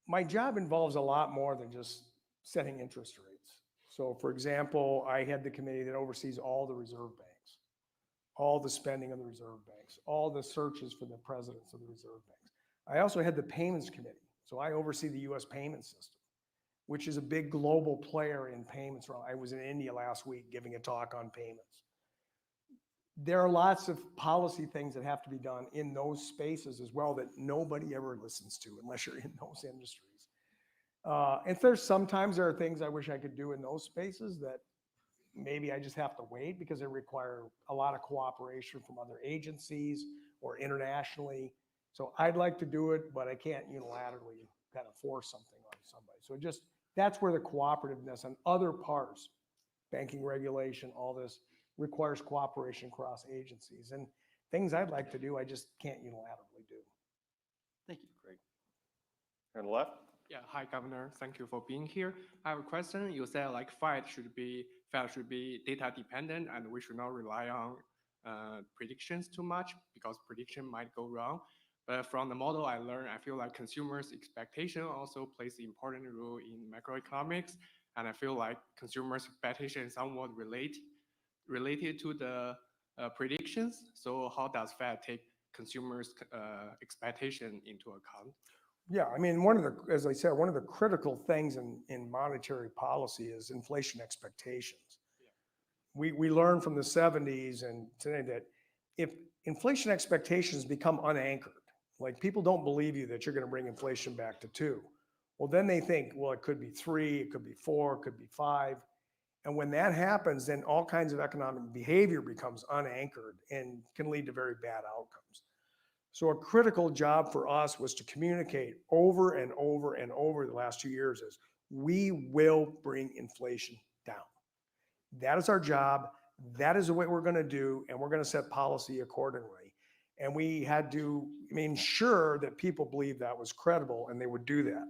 my job involves a lot more than just setting interest rates. So for example, I head the committee that oversees all the reserve banks, all the spending of the reserve banks, all the searches for the presidents of the reserve banks. I also head the payments committee. So I oversee the US payment system, which is a big global player in payments. I was in India last week giving a talk on payments. There are lots of policy things that have to be done in those spaces as well that nobody ever listens to unless you're in those industries. And sometimes there are things I wish I could do in those spaces that maybe I just have to wait because they require a lot of cooperation from other agencies or internationally. So I'd like to do it, but I can't unilaterally kind of force something on somebody. So that's where the cooperativeness on other parts, banking regulation, all this requires cooperation across agencies. And things I'd like to do, I just can't unilaterally do. Thank you. Great. On the left? Yeah, hi, Governor. Thank you for being here. I have a question. You said like Fed should be data dependent and we should not rely on predictions too much because prediction might go wrong. But from the model I learned, I feel like consumers' expectation also plays an important role in macroeconomics. And I feel like consumers' expectation is somewhat related to the predictions. So how does Fed take consumers' expectation into account? Yeah, I mean, as I said, one of the critical things in monetary policy is inflation expectations. Yeah. We learned from the 70s and today that if inflation expectations become unanchored, like people don't believe you that you're going to bring inflation back to 2. Well, then they think, well, it could be 3, it could be 4, it could be 5. And when that happens, then all kinds of economic behavior becomes unanchored and can lead to very bad outcomes. So a critical job for us was to communicate over and over and over the last 2 years is we will bring inflation down. That is our job. That is what we're going to do. And we're going to set policy accordingly. And we had to ensure that people believed that was credible and they would do that.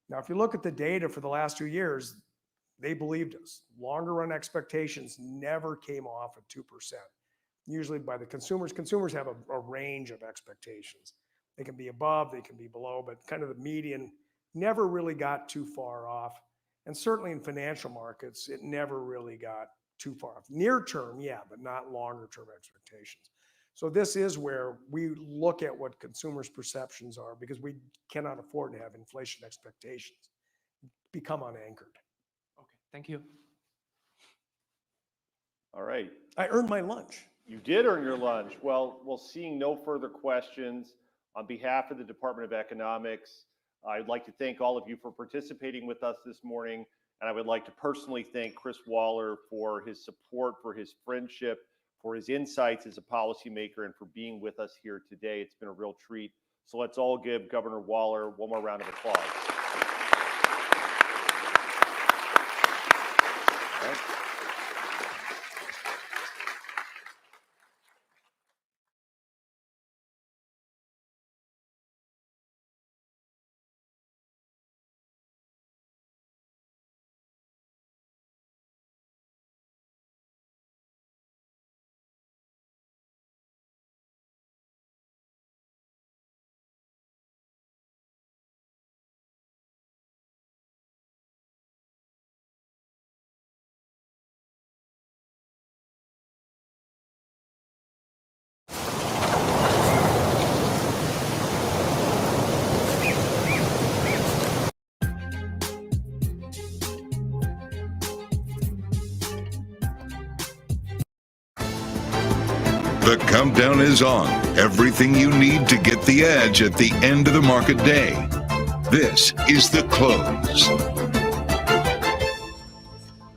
Now, if you look at the data for the last 2 years, they believed us. Longer run expectations never came off at 2%. Usually by the consumers. Consumers have a range of expectations. They can be above, they can be below, but kind of the median never really got too far off. And certainly in financial markets, it never really got too far off. Near term, yeah, but not longer term expectations. So this is where we look at what consumers' perceptions are because we cannot afford to have inflation expectations become unanchored. Okay, thank you. All right. I earned my lunch. You did earn your lunch. Well, seeing no further questions, on behalf of the Department of Economics, I'd like to thank all of you for participating with us this morning. And I would like to personally thank Chris Waller for his support, for his friendship, for his insights as a policymaker, and for being with us here today. It's been a real treat. So let's all give Governor Waller one more round of applause. All right. The countdown is on. Everything you need to get the edge at the end of the market day. This is the close.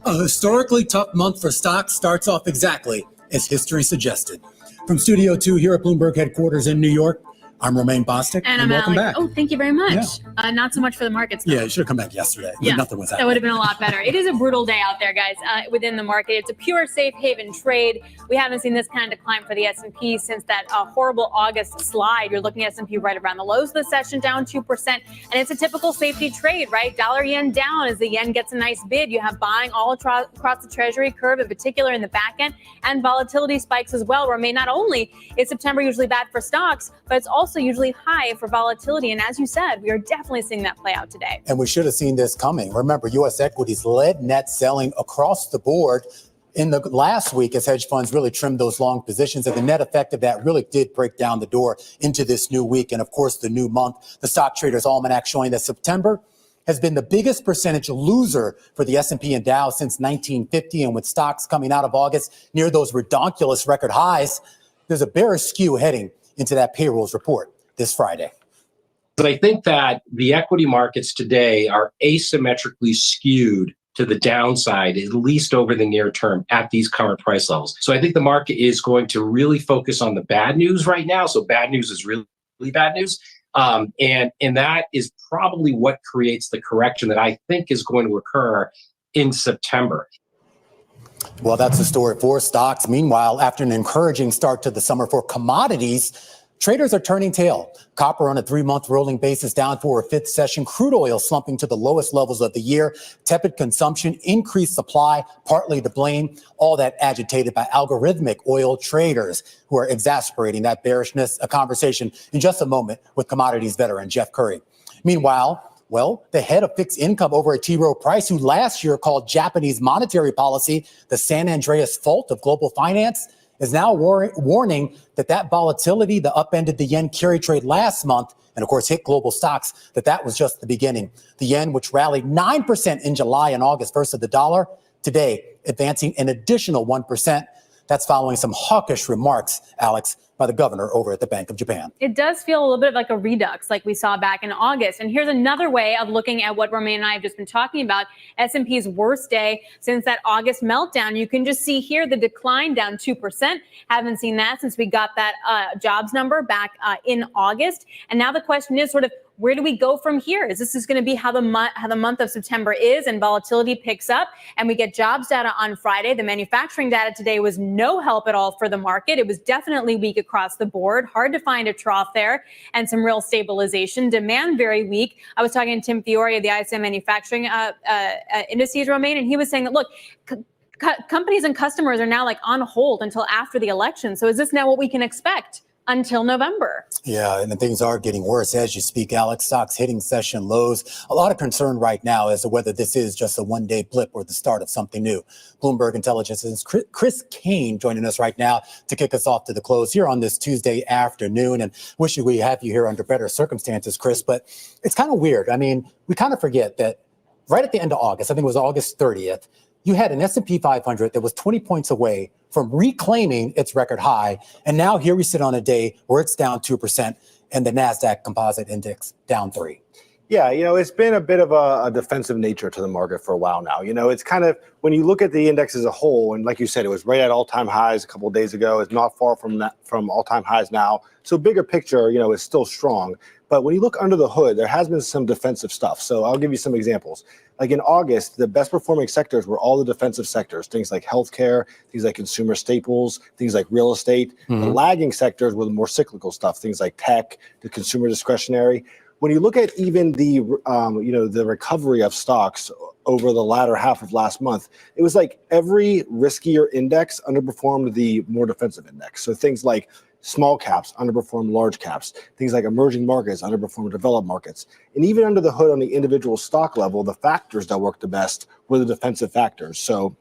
A historically tough month for stocks starts off exactly as history suggested. From Studio 2 here at Bloomberg headquarters in New York, I'm Romaine Bostic, And I'm welcome Alec. back. Oh, thank you very much. Not so much for the markets. Though. Yeah, you should have come back yesterday. Yeah, Nothing was that happening. would have been a lot better. It is a brutal day out there, guys, within the market. It's a pure safe haven trade. We haven't seen this kind of decline for the S&P since that horrible August slide. You're looking at S&P right around the lows of the session, down 2%. And it's a typical safety trade, right? Dollar yen down as the yen gets a nice bid. You have buying all across the treasury curve, in particular in the back end, and volatility spikes as well. Remain not only is September usually bad for stocks, but it's also usually high for volatility. And as you said, we are definitely seeing that play out today. And we should have seen this coming. Remember, U.S. equities led net selling across the board in the last week as hedge funds really trimmed those long positions. And the net effect of that really did break down the door into this new week. And of course, the new month, the Stock Traders Almanac showing that September has been the biggest percentage loser for the S&P and Dow since 1950. And with stocks coming out of August near those redonkulous record highs, there's a bearish skew heading into that payrolls report this Friday. But I think that the equity markets today are asymmetrically skewed to the downside, at least over the near term at these current price levels. So I think the market is going to really focus on the bad news right now. So bad news is really, really bad news. And that is probably what creates the correction that I think is going to occur in September. Well, that's the story for stocks. Meanwhile, after an encouraging start to the summer for commodities, traders are turning tail. Copper on a 3-month rolling basis down for a 5th session. Crude oil slumping to the lowest levels of the year. Tepid consumption, increased supply, partly to blame. All that agitated by algorithmic oil traders who are exasperating that bearishness. A conversation in just a moment with commodities veteran Jeff Curry. Meanwhile, well, the head of fixed income over at T. Rowe Price, who last year called Japanese monetary policy the San Andreas fault of global finance, is now warning that volatility, the upended the yen carry trade last month, and of course hit global stocks, that was just the beginning. The yen, which rallied 9% in July and August versus the dollar, today advancing an additional 1%. That's following some hawkish remarks, Alex, by the governor over at the Bank of Japan. It does feel a little bit like a redux like we saw back in August. And here's another way of looking at what Romaine and I have just been talking about, S&P's worst day since that August meltdown. You can just see here the decline down 2%. Haven't seen that since we got that jobs number back in August. And now the question is sort of, where do we go from here? Is this going to be how the month of September is and volatility picks up and we get jobs data on Friday? The manufacturing data today was no help at all for the market. It was definitely weak across the board. Hard to find a trough there and some real stabilization. Demand very weak. I was talking to Tim Fiore of the ISM manufacturing indices, Romaine, and he was saying that, look, companies and customers are now like on hold until after the election. So is this now what we can expect until November? Yeah, and things are getting worse as you speak, Alex. Stocks hitting session lows. A lot of concern right now as to whether this is just a one-day blip or the start of something new. Bloomberg Intelligence's Chris Kane joining us right now to kick us off to the close here on this Tuesday afternoon. And wishing we have you here under better circumstances, Chris. But it's kind of weird. I mean, we kind of forget that right at the end of August, I think it was August 30th, you had an S&P 500 that was 20 points away from reclaiming its record high. And now here we sit on a day where it's down 2% and the NASDAQ composite index down 3%. Yeah, it's been a bit of a defensive nature to the market for a while now. It's kind of, when you look at the index as a whole, and like you said, it was right at all-time highs a couple of days ago. It's not far from all-time highs now. So bigger picture, is still strong. But when you look under the hood, there has been some defensive stuff. So I'll give you some examples. Like in August, the best performing sectors were all the defensive sectors, things like healthcare, things like consumer staples, things like real estate. The lagging sectors were the more cyclical stuff, things like tech, the consumer discretionary. When you look at even the, the recovery of stocks over the latter half of last month, it was like every riskier index underperformed the more defensive index. So things like small caps underperform large caps. Things like emerging markets underperform developed markets. And even under the hood on the individual stock level, the factors that worked the best were the defensive factors. So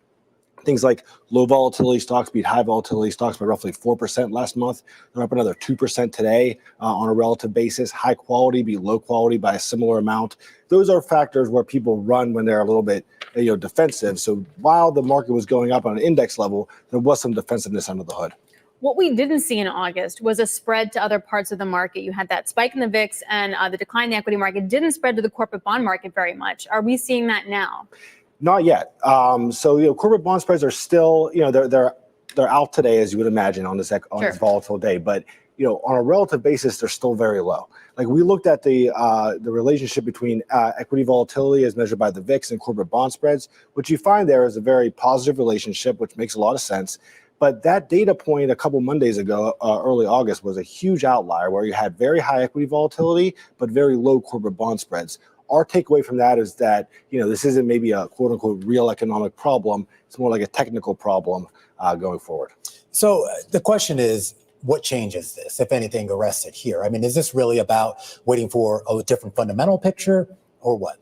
things like low volatility stocks beat high volatility stocks by roughly 4% last month. They're up another 2% today on a relative basis. High quality beat low quality by a similar amount. Those are factors where people run when they're a little bit defensive. So while the market was going up on an index level, there was some defensiveness under the hood. What we didn't see in August was a spread to other parts of the market. You had that spike in the VIX and the decline in the equity market didn't spread to the corporate bond market very much. Are we seeing that now? Not yet. So corporate bond spreads are still, they're out today, as you would imagine, on this volatile day. But on a relative basis, they're still very low. Like we looked at the relationship between equity volatility as measured by the VIX and corporate bond spreads. What you find there is a very positive relationship, which makes a lot of sense. But that data point a couple Mondays ago, early August, was a huge outlier where you had very high equity volatility, but very low corporate bond spreads. Our takeaway from that is that, this isn't maybe a quote unquote real economic problem. It's more like a technical problem going forward. So the question is, what changes this, if anything, arrested here? I mean, is this really about waiting for a different fundamental picture or what?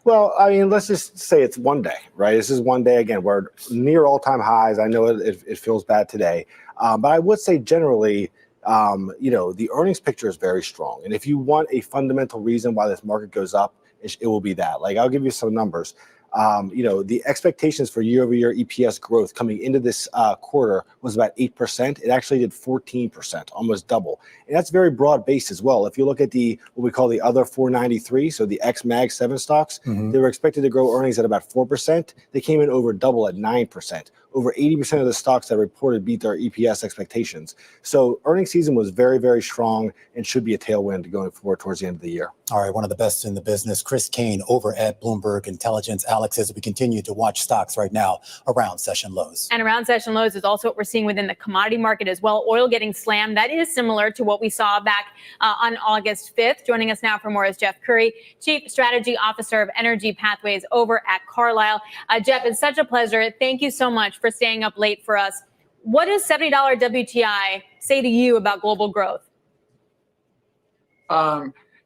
Well, I mean, let's just say it's one day, right? This is one day. Again, we're near all-time highs. I know it feels bad today. But I would say generally, the earnings picture is very strong. And if you want a fundamental reason why this market goes up, it will be that. Like, I'll give you some numbers. The expectations for year-over-year EPS growth coming into this quarter was about 8%. It actually did 14%, almost double. And that's very broad-based as well. If you look at what we call the other 493, so the ex-Mag 7 stocks, they were expected to grow earnings at about 4%. They came in over double at 9%. Over 80% of the stocks that reported beat their EPS expectations. So earnings season was very, very strong and should be a tailwind going forward towards the end of the year. All right, one of the best in the business, Chris Kane over at Bloomberg Intelligence. Alex, as we continue to watch stocks right now around session lows. And around session lows is also what we're seeing within the commodity market as well. Oil getting slammed. That is similar to what we saw back on August 5th. Joining us now for more is Jeff Curry, Chief Strategy Officer of Energy Pathways over at Carlyle. Jeff, it's such a pleasure. Thank you so much for staying up late for us. What does $70 WTI say to you about global growth?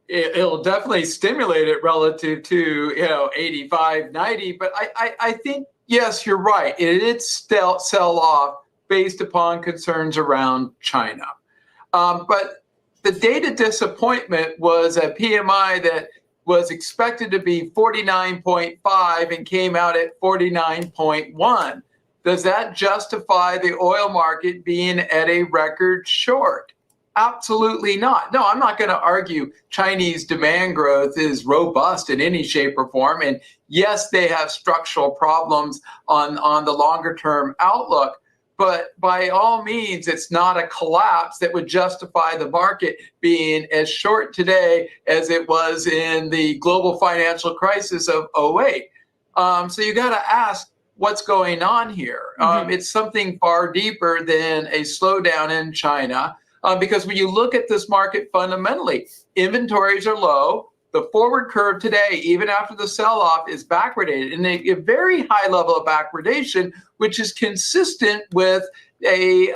It'll definitely stimulate it relative to 85, 90. But I think, yes, you're right. It did sell off based upon concerns around China. But the data disappointment was a PMI that was expected to be 49.5 and came out at 49.1. Does that justify the oil market being at a record short? Absolutely not. No, I'm not going to argue Chinese demand growth is robust in any shape or form. And yes, they have structural problems on the longer term outlook. But by all means, it's not a collapse that would justify the market being as short today as it was in the global financial crisis of 08. So you got to ask, what's going on here? It's something far deeper than a slowdown in China. Because when you look at this market fundamentally, inventories are low. The forward curve today, even after the sell-off, is backwardated, and a very high level of backwardation, which is consistent with a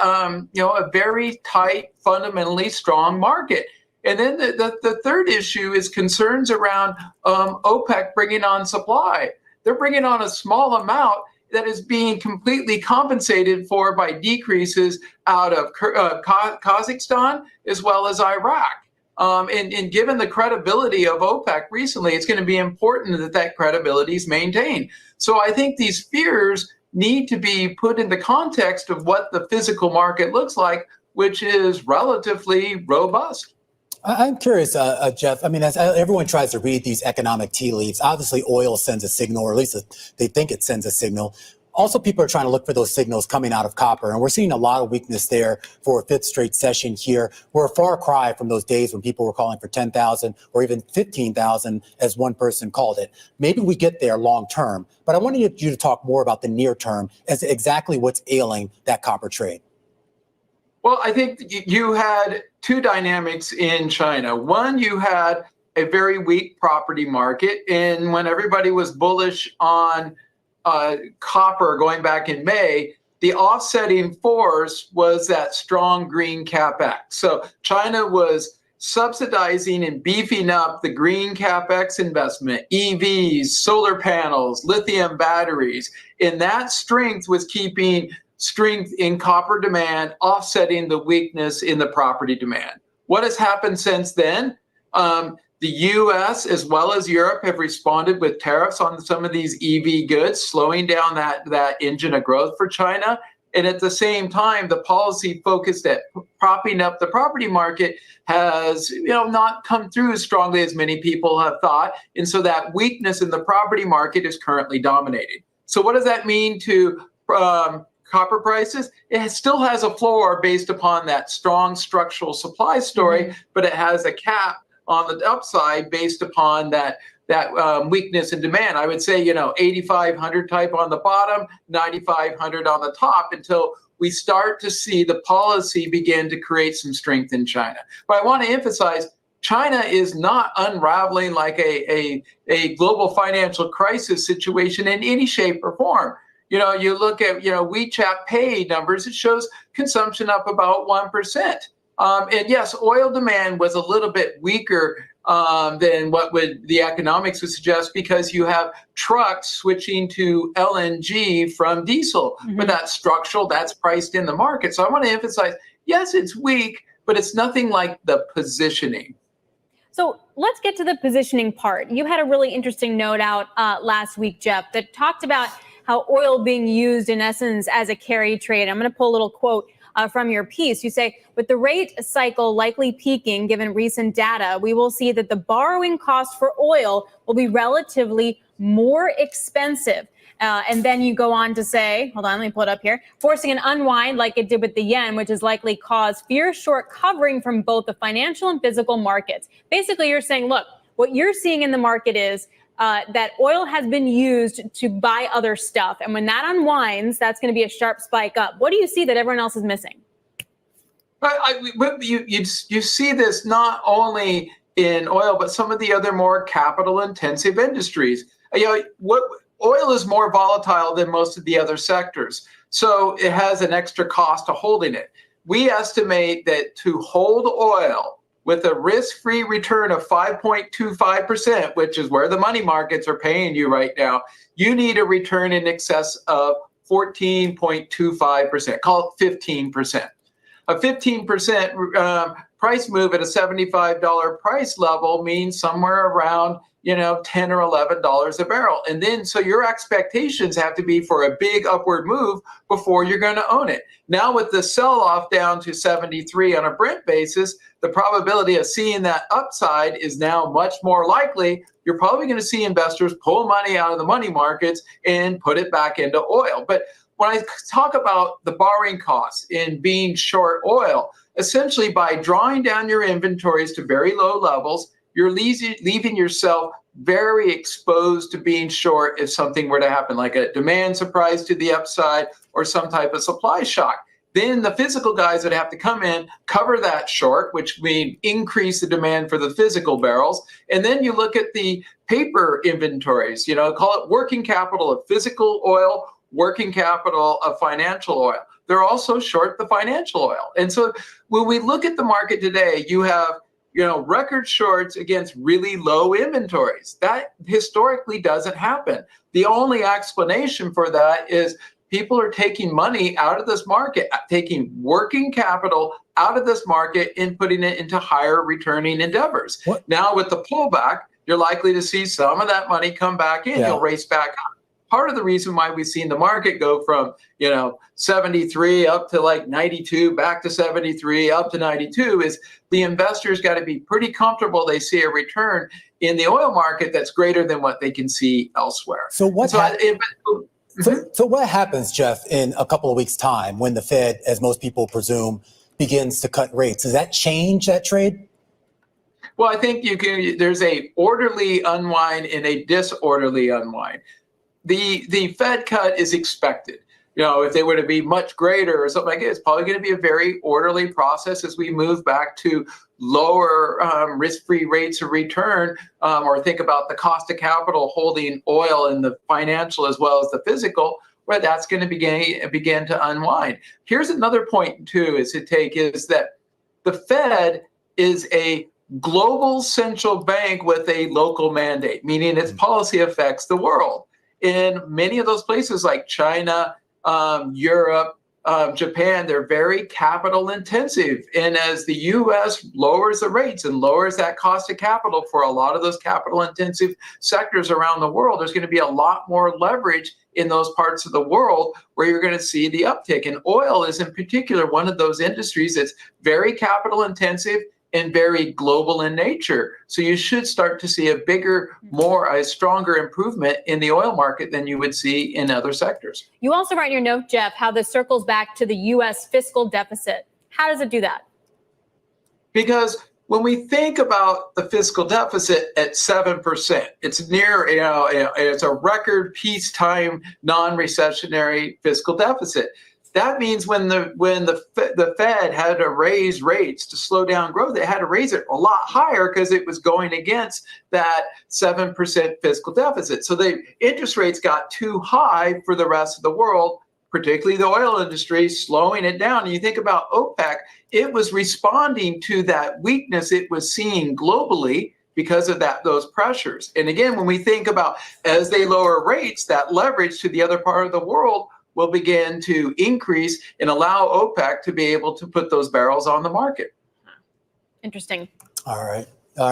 very tight, fundamentally strong market. And then the third issue is concerns around OPEC bringing on supply. They're bringing on a small amount that is being completely compensated for by decreases out of Kazakhstan as well as Iraq. And given the credibility of OPEC recently, it's going to be important that that credibility is maintained. So I think these fears need to be put in the context of what the physical market looks like, which is relatively robust. I'm curious, Jeff. I mean, as everyone tries to read these economic tea leaves, obviously oil sends a signal, or at least they think it sends a signal. Also, people are trying to look for those signals coming out of copper, and we're seeing a lot of weakness there for a fifth straight session here. We're a far cry from those days when people were calling for 10,000 or even 15,000, as one person called it. Maybe we get there long term, but I wanted you to talk more about the near term as exactly what's ailing that copper trade. Well, I think you had two dynamics in China. One, you had a very weak property market, and when everybody was bullish on copper going back in May, the offsetting force was that strong green capex. So China was subsidizing and beefing up the green capex investment, EVs, solar panels, lithium batteries, and that strength was keeping strength in copper demand, offsetting the weakness in the property demand. What has happened since then? The US as well as Europe have responded with tariffs on some of these EV goods, slowing down that engine of growth for China. And at the same time, the policy focused at propping up the property market has not come through as strongly as many people have thought. And so that weakness in the property market is currently dominating. So what does that mean to copper prices, it still has a floor based upon that strong structural supply story, but it has a cap on the upside based upon that weakness in demand. I would say, 8,500 type on the bottom, 9,500 on the top until we start to see the policy begin to create some strength in China. But I want to emphasize, China is not unraveling like a global financial crisis situation in any shape or form. You look at, WeChat Pay numbers, it shows consumption up about 1%. And yes, oil demand was a little bit weaker than what the economics would suggest because you have trucks switching to LNG from diesel, but that's structural, that's priced in the market. So I want to emphasize, yes, it's weak, but it's nothing like the positioning. So let's get to the positioning part. You had a really interesting note out last week, Jeff, that talked about how oil being used in essence as a carry trade. I'm going to pull a little quote from your piece. You say, with the rate cycle likely peaking given recent data, we will see that the borrowing cost for oil will be relatively more expensive. And then you go on to say, hold on, let me pull it up here, forcing an unwind like it did with the yen, which has likely caused fear short covering from both the financial and physical markets. Basically, you're saying, look, what you're seeing in the market is that oil has been used to buy other stuff. And when that unwinds, that's going to be a sharp spike up. What do you see that everyone else is missing? You see this not only in oil, but some of the other more capital intensive industries. Oil is more volatile than most of the other sectors. So it has an extra cost of holding it. We estimate that to hold oil with a risk-free return of 5.25%, which is where the money markets are paying you right now, you need a return in excess of 14.25%, call it 15%. A 15% price move at a $75 price level means somewhere around, $10 or $11 a barrel. And then, so your expectations have to be for a big upward move before you're going to own it. Now with the sell-off down to 73 on a Brent basis, the probability of seeing that upside is now much more likely. You're probably going to see investors pull money out of the money markets and put it back into oil. But when I talk about the borrowing costs in being short oil, essentially by drawing down your inventories to very low levels, you're leaving yourself very exposed to being short if something were to happen, like a demand surprise to the upside or some type of supply shock. Then the physical guys would have to come in, cover that short, which means increase the demand for the physical barrels. And then you look at the paper inventories, call it working capital of physical oil, working capital of financial oil. They're also short the financial oil. And so when we look at the market today, you have record shorts against really low inventories. That historically doesn't happen. The only explanation for that is people are taking money out of this market, taking working capital out of this market and putting it into higher returning endeavors. Now with the pullback, you're likely to see some of that money come back in. You'll race back up. Part of the reason why we've seen the market go from, 73 up to like 92, back to 73, up to 92 is the investors got to be pretty comfortable they see a return in the oil market that's greater than what they can see elsewhere. So what happens, Jeff, in a couple of weeks' time when the Fed, as most people presume, begins to cut rates? Does that change that trade? Well, I think there's a orderly unwind and a disorderly unwind. The Fed cut is expected. If they were to be much greater or something like that, it's probably going to be a very orderly process as we move back to lower risk-free rates of return, or think about the cost of capital holding oil in the financial as well as the physical, where that's going to begin to unwind. Here's another point too is that the Fed is a global central bank with a local mandate, meaning its policy affects the world. In many of those places like China, Europe, Japan, they're very capital intensive. And as the US lowers the rates and lowers that cost of capital for a lot of those capital intensive sectors around the world, there's going to be a lot more leverage in those parts of the world where you're going to see the uptick. And oil is in particular one of those industries that's very capital intensive and very global in nature. So you should start to see a stronger improvement in the oil market than you would see in other sectors. You also write in your note, Jeff, how this circles back to the U.S. fiscal deficit. How does it do that? Because when we think about the fiscal deficit at 7%, it's near, it's a record peacetime non-recessionary fiscal deficit. That means when the Fed had to raise rates to slow down growth, they had to raise it a lot higher because it was going against that 7% fiscal deficit. So the interest rates got too high for the rest of the world, particularly the oil industry, slowing it down. And you think about OPEC, it was responding to that weakness it was seeing globally because of those pressures. And again, when we think about as they lower rates, that leverage to the other part of the world will begin to increase and allow OPEC to be able to put those barrels on the market. Interesting. All right,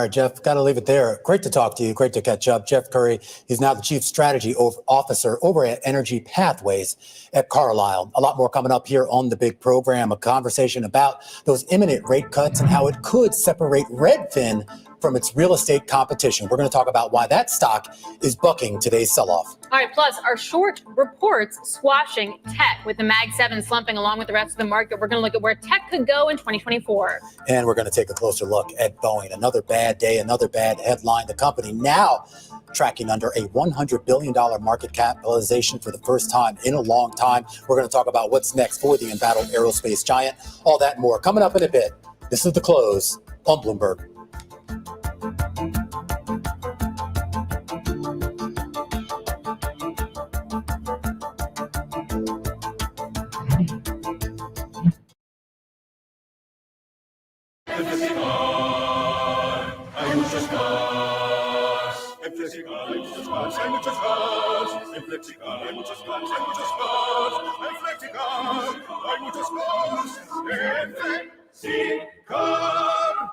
Jeff, got to leave it there. Great to talk to you. Great to catch up. Jeff Curry, he's now the Chief Strategy Officer over at Energy Pathways at Carlyle. A lot more coming up here on the big program, a conversation about those imminent rate cuts and how it could separate Redfin from its real estate competition. We're going to talk about why that stock is bucking today's sell-off. All right, plus our short reports squashing tech with the Mag 7 slumping along with the rest of the market. We're going to look at where tech could go in 2024. And we're going to take a closer look at Boeing. Another bad day, another bad headline. The company now tracking under a $100 billion market capitalization for the first time in a long time. We're going to talk about what's next for the embattled aerospace giant. All that and more coming up in a bit. This is The Close on Bloomberg.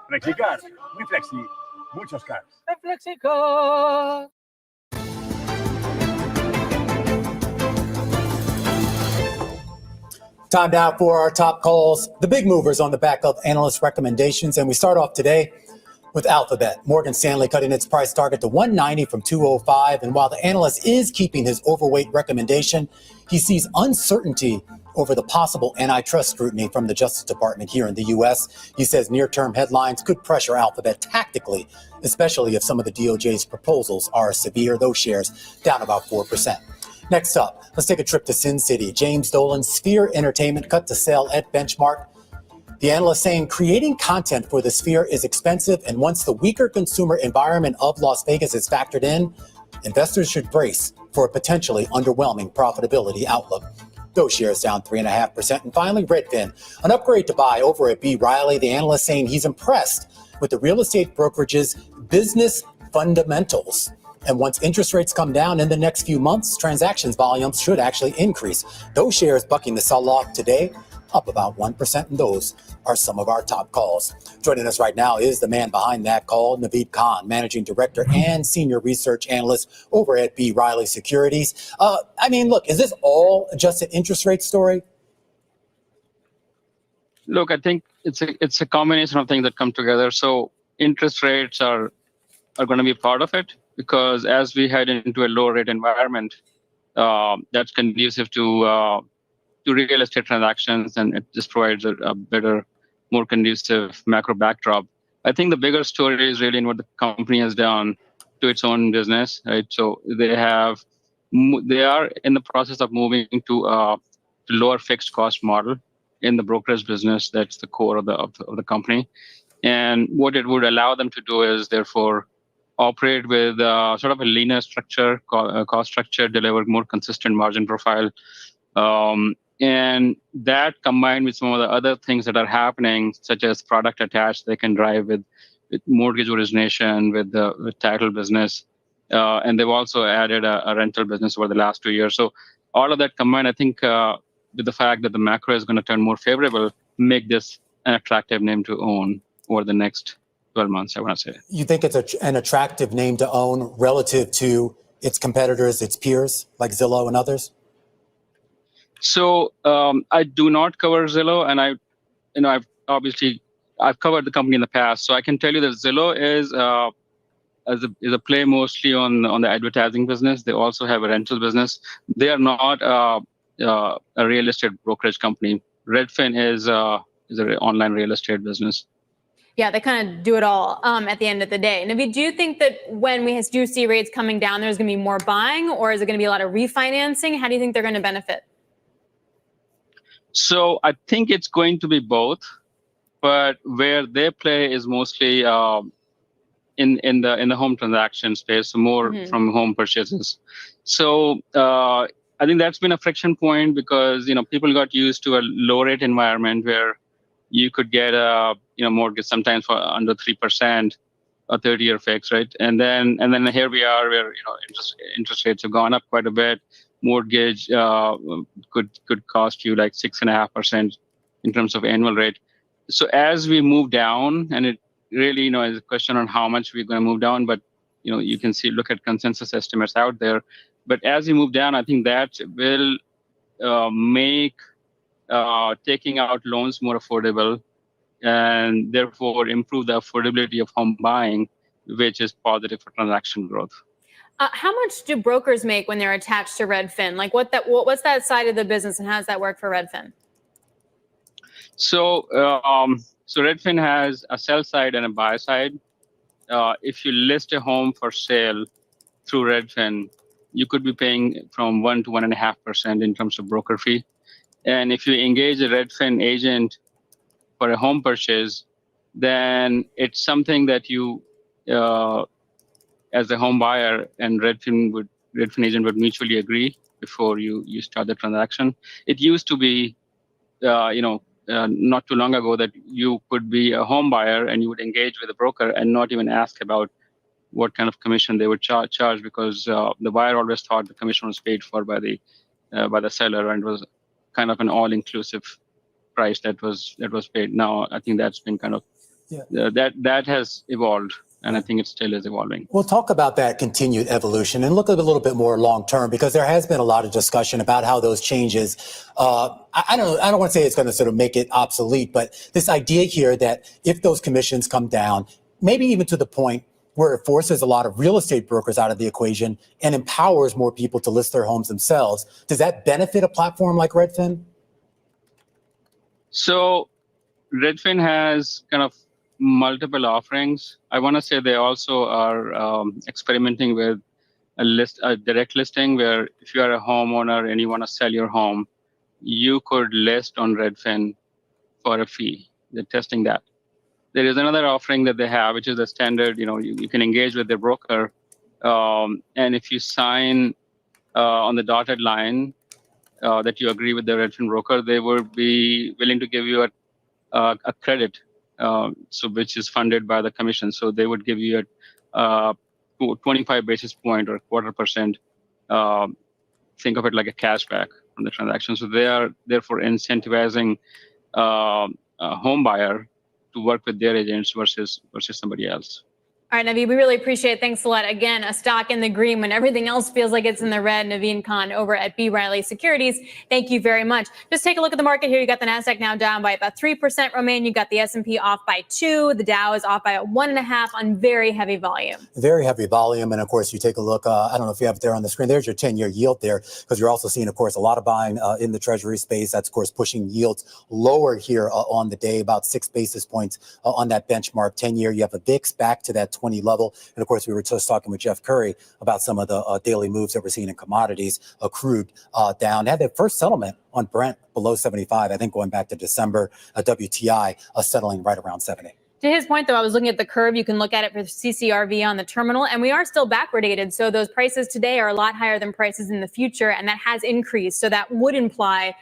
Flexicar, muy flexi, muchos cars. Flexicar. Time now for our top calls, the big movers on the back of analyst recommendations. And we start off today with Alphabet. Morgan Stanley cutting its price target to 190 from 205. And while the analyst is keeping his overweight recommendation, he sees uncertainty over the possible antitrust scrutiny from the Justice Department here in the U.S. He says near-term headlines could pressure Alphabet tactically, especially if some of the DOJ's proposals are severe. Those shares down about 4%. Next up, let's take a trip to Sin City. James Dolan, Sphere Entertainment cut to sell at benchmark. The analyst saying creating content for the Sphere is expensive, and once the weaker consumer environment of Las Vegas is factored in, investors should brace for a potentially underwhelming profitability outlook. Those shares down 3.5%. And finally, Redfin, an upgrade to buy over at B. Riley. The analyst saying he's impressed with the real estate brokerage's business fundamentals. And once interest rates come down in the next few months, transactions volumes should actually increase. Those shares bucking the sell-off today, up about 1%, and those are some of our top calls. Joining us right now is the man behind that call, Naveed Khan, Managing Director and Senior Research Analyst over at B. Riley Securities. Look, is this all just an interest rate story? Look, I think it's a combination of things that come together. So interest rates are going to be part of it, because as we head into a lower rate environment, that's conducive to real estate transactions, and it just provides a better, more conducive macro backdrop. I think the bigger story is really in what the company has done to its own business, right? So they are in the process of moving to lower fixed cost model in the brokerage business. That's the core of the company. And what it would allow them to do is therefore operate with sort of a leaner structure, cost structure, deliver more consistent margin profile. And that combined with some of the other things that are happening, such as product attached, they can drive with mortgage origination, with the title business. And they've also added a rental business over the last 2 years. So all of that combined, I think with the fact that the macro is going to turn more favorable, make this an attractive name to own over the next 12 months, I want to say. You think it's an attractive name to own relative to its competitors, its peers, like Zillow and others? So I do not cover Zillow, and I've obviously I've covered the company in the past, so I can tell you that Zillow is a play mostly on the advertising business. They also have a rental business. They are not a real estate brokerage company. Redfin is an online real estate business. Yeah, they kind of do it all at the end of the day. Naveed, do you think that when we do see rates coming down, there's going to be more buying, or is it going to be a lot of refinancing? How do you think they're going to benefit? So I think it's going to be both, but where they play is mostly in the home transaction space, so more from home purchases. So I think that's been a friction point because people got used to a low rate environment where you could get a mortgage sometimes for under 3%, a 30-year fix, right? And then here we are where interest rates have gone up quite a bit. Mortgage could cost you like 6.5% in terms of annual rate. So as we move down, and it really is a question on how much we're going to move down, but you can look at consensus estimates out there. But as we move down, I think that will make taking out loans more affordable, and therefore improve the affordability of home buying, which is positive for transaction growth. How much do brokers make when they're attached to Redfin? Like what's that side of the business, and how does that work for Redfin? So Redfin has a sell side and a buy side. If you list a home for sale through Redfin, you could be paying from 1 to 1.5% in terms of broker fee. And if you engage a Redfin agent for a home purchase, then it's something that you, as a home buyer and Redfin agent would mutually agree before you start the transaction. It used to be, not too long ago that you could be a home buyer and you would engage with a broker and not even ask about what kind of commission they would charge because the buyer always thought the commission was paid for by the seller and was kind of an all-inclusive price that was paid. Now I think that's been kind of that has evolved, and I think it still is evolving. We'll talk about that continued evolution and look a little bit more long term, because there has been a lot of discussion about how those changes. I don't want to say it's going to sort of make it obsolete, but this idea here that if those commissions come down, maybe even to the point where it forces a lot of real estate brokers out of the equation and empowers more people to list their homes themselves, does that benefit a platform like Redfin? So Redfin has kind of multiple offerings. I want to say they also are experimenting with a direct listing where if you are a homeowner and you want to sell your home, you could list on Redfin for a fee. They're testing that. There is another offering that they have, which is a standard, you can engage with their broker. And if you sign on the dotted line that you agree with the Redfin broker, they would be willing to give you a credit, which is funded by the commission. So they would give you a 25 basis point or 0.25%. Think of it like a cashback on the transaction. So they are therefore incentivizing a home buyer to work with their agents versus somebody else. All right, Naveed, we really appreciate it. Thanks a lot. Again, a stock in the green when everything else feels like it's in the red. Naveed Khan over at B. Riley Securities. Thank you very much. Just take a look at the market here. You got the NASDAQ now down by about 3%. Romain, you got the S&P off by 2. The Dow is off by 1.5 on very heavy volume. Very heavy volume. And of course, you take a look, I don't know if you have it there on the screen. There's your 10-year yield there, because you're also seeing, of course, a lot of buying in the Treasury space. That's, of course, pushing yields lower here on the day, about 6 basis points on that benchmark 10-year. You have a VIX back to that 20 level. And of course, we were just talking with Jeff Curry about some of the daily moves that we're seeing in commodities, crude down. They had their first settlement on Brent below 75, I think going back to December, WTI settling right around 70. To his point, though, I was looking at the curve. You can look at it for CCRV on the terminal, and we are still backwardated. So those prices today are a lot higher than prices in the future, and that has increased. So that would imply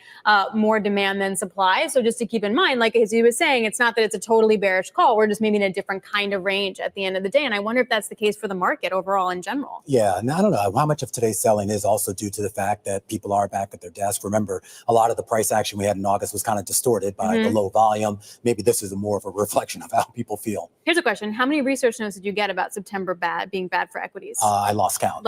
more demand than supply. So just to keep in mind, like as he was saying, it's not that it's a totally bearish call. We're just maybe in a different kind of range at the end of the day. And I wonder if that's the case for the market overall in general. Yeah, and I don't know how much of today's selling is also due to the fact that people are back at their desk. Remember, a lot of the price action we had in August was kind of distorted by the low volume. Maybe this is more of a reflection of how people feel. Here's a question. How many research notes did you get about September being bad for equities? I lost count.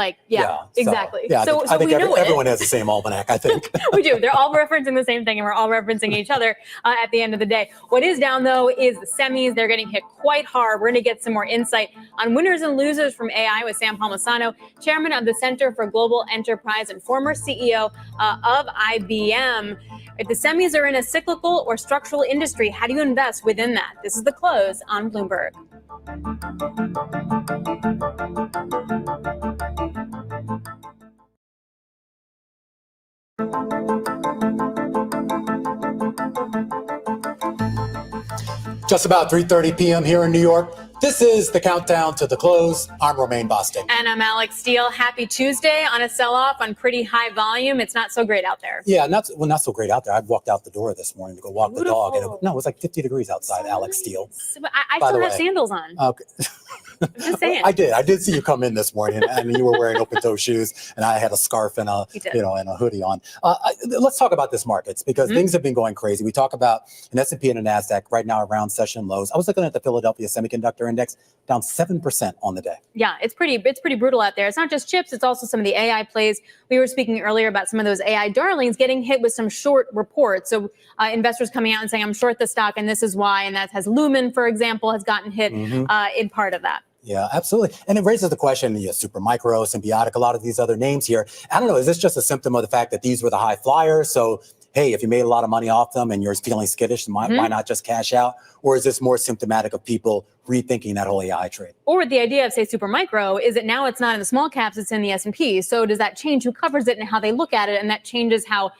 Exactly. Yeah, So I think we know everyone has the same almanac, I think. We do. They're all referencing the same thing, and we're all referencing each other at the end of the day. What is down, though, is the semis. They're getting hit quite hard. We're going to get some more insight on winners and losers from AI with Sam Palmisano, chairman of the Center for Global Enterprise and former CEO of IBM. If the semis are in a cyclical or structural industry, how do you invest within that? This is The Close on Bloomberg. Just about 3:30 p.m. here in New York. This is the countdown to the close. I'm Romaine Bostic. And I'm Alex Steele. Happy Tuesday on a sell-off on pretty high volume. It's not so great out there. Yeah, not so great out there. I walked out the door this morning to go walk the dog, and it was like 50 degrees outside. So Alex Steele. I still have sandals on. Okay. I'm just saying. I did see you come in this morning, and you were wearing open-toe shoes, and I had a scarf and a and a hoodie on. Let's talk about this markets because things have been going crazy. We talk about an S&P and a Nasdaq right now around session lows. I was looking at the Philadelphia Semiconductor Index down 7% on the day. Yeah, it's pretty brutal out there. It's not just chips; it's also some of the AI plays. We were speaking earlier about some of those AI darlings getting hit with some short reports. So investors coming out and saying, "I'm short the stock, and this is why." And that has Lumen, for example, has gotten hit in part of that. Yeah, absolutely. And it raises the question, Supermicro, Symbiotic, a lot of these other names here. I don't know, is this just a symptom of the fact that these were the high flyers? So, hey, if you made a lot of money off them and you're feeling skittish, why not just cash out? Or is this more symptomatic of people rethinking that whole AI trade? Or with the idea of, say, Supermicro, is it now it's not in the small caps, it's in the S&P. So does that change who covers it and how they look at it? And that changes how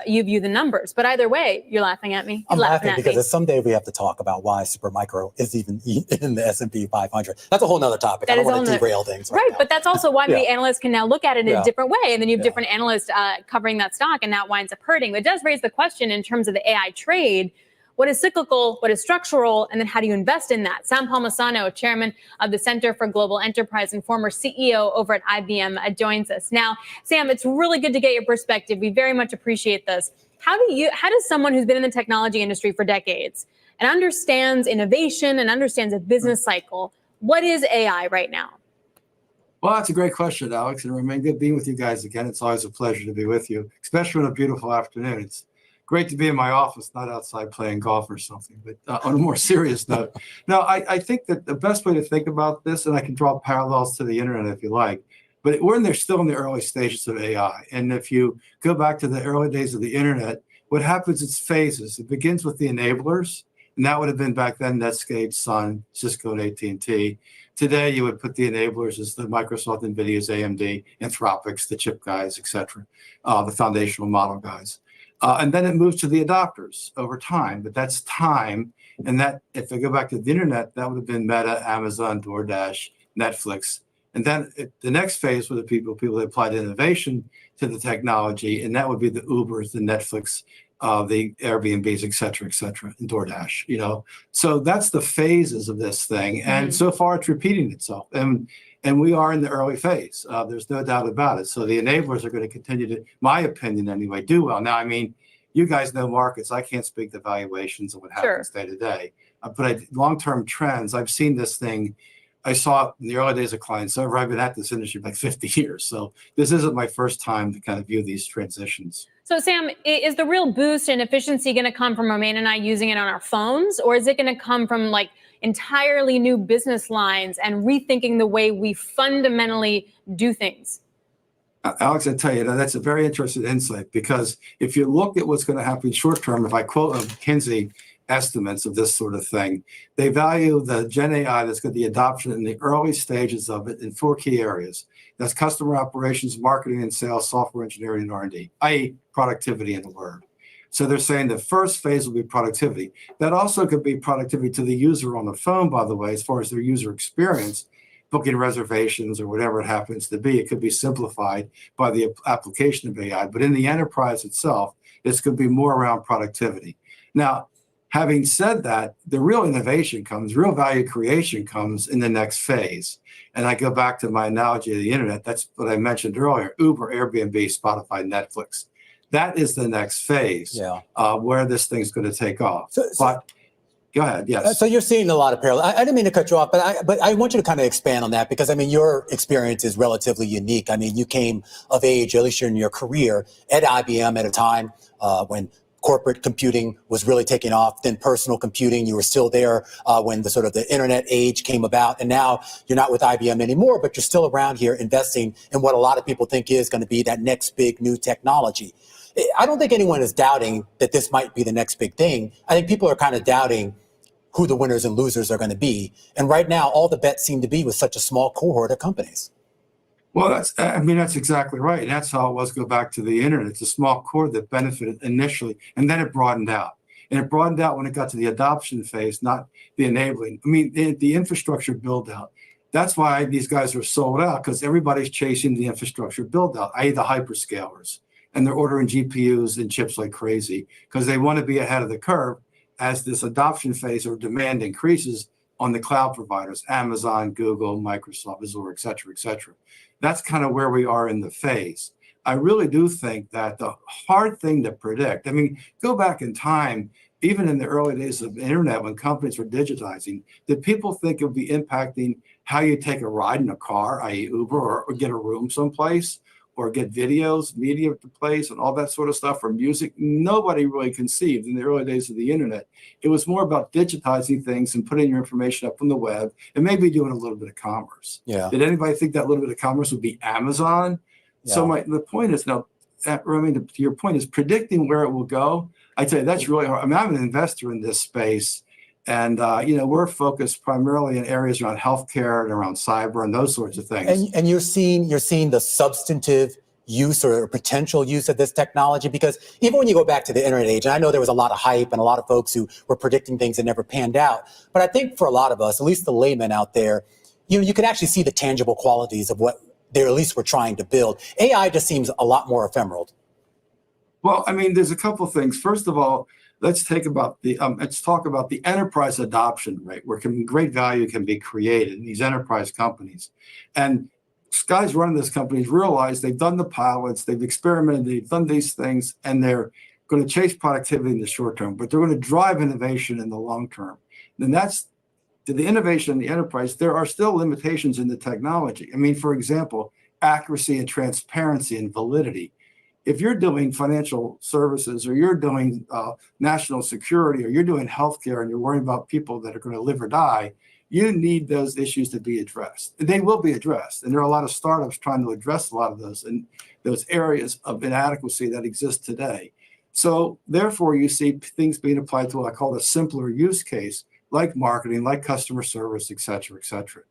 you view the numbers. But either way, you're laughing at me. I'm laughing because someday we have to talk about why Supermicro is even in the S&P 500. That's a whole nother topic. I don't want to derail things. Right, but that's also why the analysts can now look at it in a different way. And then you have different analysts covering that stock, and that winds up hurting. But it does raise the question in terms of the AI trade. What is cyclical? What is structural? And then how do you invest in that? Sam Palmisano, chairman of the Center for Global Enterprise and former CEO over at IBM, joins us. Now, Sam, it's really good to get your perspective. We very much appreciate this. How does someone who's been in the technology industry for decades and understands innovation and understands a business cycle, what is AI right now? Well, that's a great question, Alex. And Romaine, good being with you guys again. It's always a pleasure to be with you, especially on a beautiful afternoon. It's great to be in my office, not outside playing golf or something. But on a more serious note, no, I think that the best way to think about this, and I can draw parallels to the internet if you like, but we're still in the early stages of AI. And if you go back to the early days of the internet, what happens is phases. It begins with the enablers, and that would have been back then Netscape, Sun, Cisco, and AT&T. Today, you would put the enablers as the Microsoft, NVIDIA's, AMD, Anthropic's, the chip guys, et cetera, the foundational model guys. And then it moves to the adopters over time, but that's time. And that, if I go back to the internet, that would have been Meta, Amazon, DoorDash, Netflix. And then the next phase were the people that applied innovation to the technology, and that would be the Ubers, the Netflix, the Airbnbs, et cetera, and DoorDash, So that's the phases of this thing. And so far it's repeating itself. And we are in the early phase. There's no doubt about it. So the enablers are going to continue to, my opinion anyway, do well. Now, I mean, you guys know markets. I can't speak to valuations of what happens day to day. But long-term trends, I've seen this thing. I saw it in the early days of client server. I've been at this industry for like 50 years. So this isn't my first time to kind of view these transitions. So, Sam, is the real boost in efficiency going to come from Romaine and I using it on our phones, or is it going to come from like entirely new business lines and rethinking the way we fundamentally do things? Alex, I tell you, that's a very interesting insight, because if you look at what's going to happen short term, if I quote McKinsey estimates of this sort of thing, they value the Gen AI that's got the adoption in the early stages of it in 4 key areas. That's customer operations, marketing and sales, software engineering, and R&D, i.e. productivity in a word. So they're saying the first phase will be productivity. That also could be productivity to the user on the phone, by the way, as far as their user experience, booking reservations or whatever it happens to be. It could be simplified by the application of AI. But in the enterprise itself, it's going to be more around productivity. Now, having said that, the real innovation comes, real value creation comes in the next phase. And I go back to my analogy of the internet. That's what I mentioned earlier: Uber, Airbnb, Spotify, Netflix. That is the next phase where this thing's going to take off. But Go ahead. Yes. So you're seeing a lot of parallel. I didn't mean to cut you off, but I want you to kind of expand on that because I mean your experience is relatively unique. I mean you came of age, at least in your career, at IBM at a time when corporate computing was really taking off. Then personal computing, you were still there when the sort of the internet age came about, and now you're not with IBM anymore, but you're still around here investing in what a lot of people think is going to be that next big new technology. I don't think anyone is doubting that this might be the next big thing. I think people are kind of doubting who the winners and losers are going to be. And right now, all the bets seem to be with such a small cohort of companies. Well, that's exactly right. And that's how it was. Go back to the internet. It's a small core that benefited initially, and then it broadened out. And it broadened out when it got to the adoption phase, not the enabling. I mean, the infrastructure build out. That's why these guys are sold out, because everybody's chasing the infrastructure build out, i.e. the hyperscalers. And they're ordering GPUs and chips like crazy because they want to be ahead of the curve as this adoption phase or demand increases on the cloud providers, Amazon, Google, Microsoft, Azure, et cetera, et cetera. That's kind of where we are in the phase. I really do think that the hard thing to predict, I mean, go back in time, even in the early days of the internet when companies were digitizing, did people think it would be impacting how you take a ride in a car, i.e. Uber, or get a room someplace? Or get videos, media to place, and all that sort of stuff, or music? Nobody really conceived in the early days of the internet. It was more about digitizing things and putting your information up on the web and maybe doing a little bit of commerce. Yeah. Did anybody think that little bit of commerce would be Amazon? Yeah. So the point is now, to your point is predicting where it will go. I tell you, that's really hard. I mean, I'm an investor in this space. And, we're focused primarily in areas around healthcare and around cyber and those sorts of things. And you're seeing the substantive use or potential use of this technology, because even when you go back to the internet age, and I know there was a lot of hype and a lot of folks who were predicting things that never panned out, but I think for a lot of us, at least the layman out there, you could actually see the tangible qualities of what they at least were trying to build. AI just seems a lot more ephemeral. Well, I mean, there's a couple of things. First of all, let's talk about the enterprise adoption rate, where great value can be created in these enterprise companies. And guys running these companies realize they've done the pilots, they've experimented, they've done these things, and they're going to chase productivity in the short term, but they're going to drive innovation in the long term. And that's to the innovation in the enterprise. There are still limitations in the technology. I mean, for example, accuracy and transparency and validity. If you're doing financial services, or you're doing national security, or you're doing healthcare, and you're worrying about people that are going to live or die, you need those issues to be addressed. They will be addressed. And there are a lot of startups trying to address a lot of those and those areas of inadequacy that exist today. So therefore, you see things being applied to what I call a simpler use case, like marketing, like customer service, et cetera, et cetera.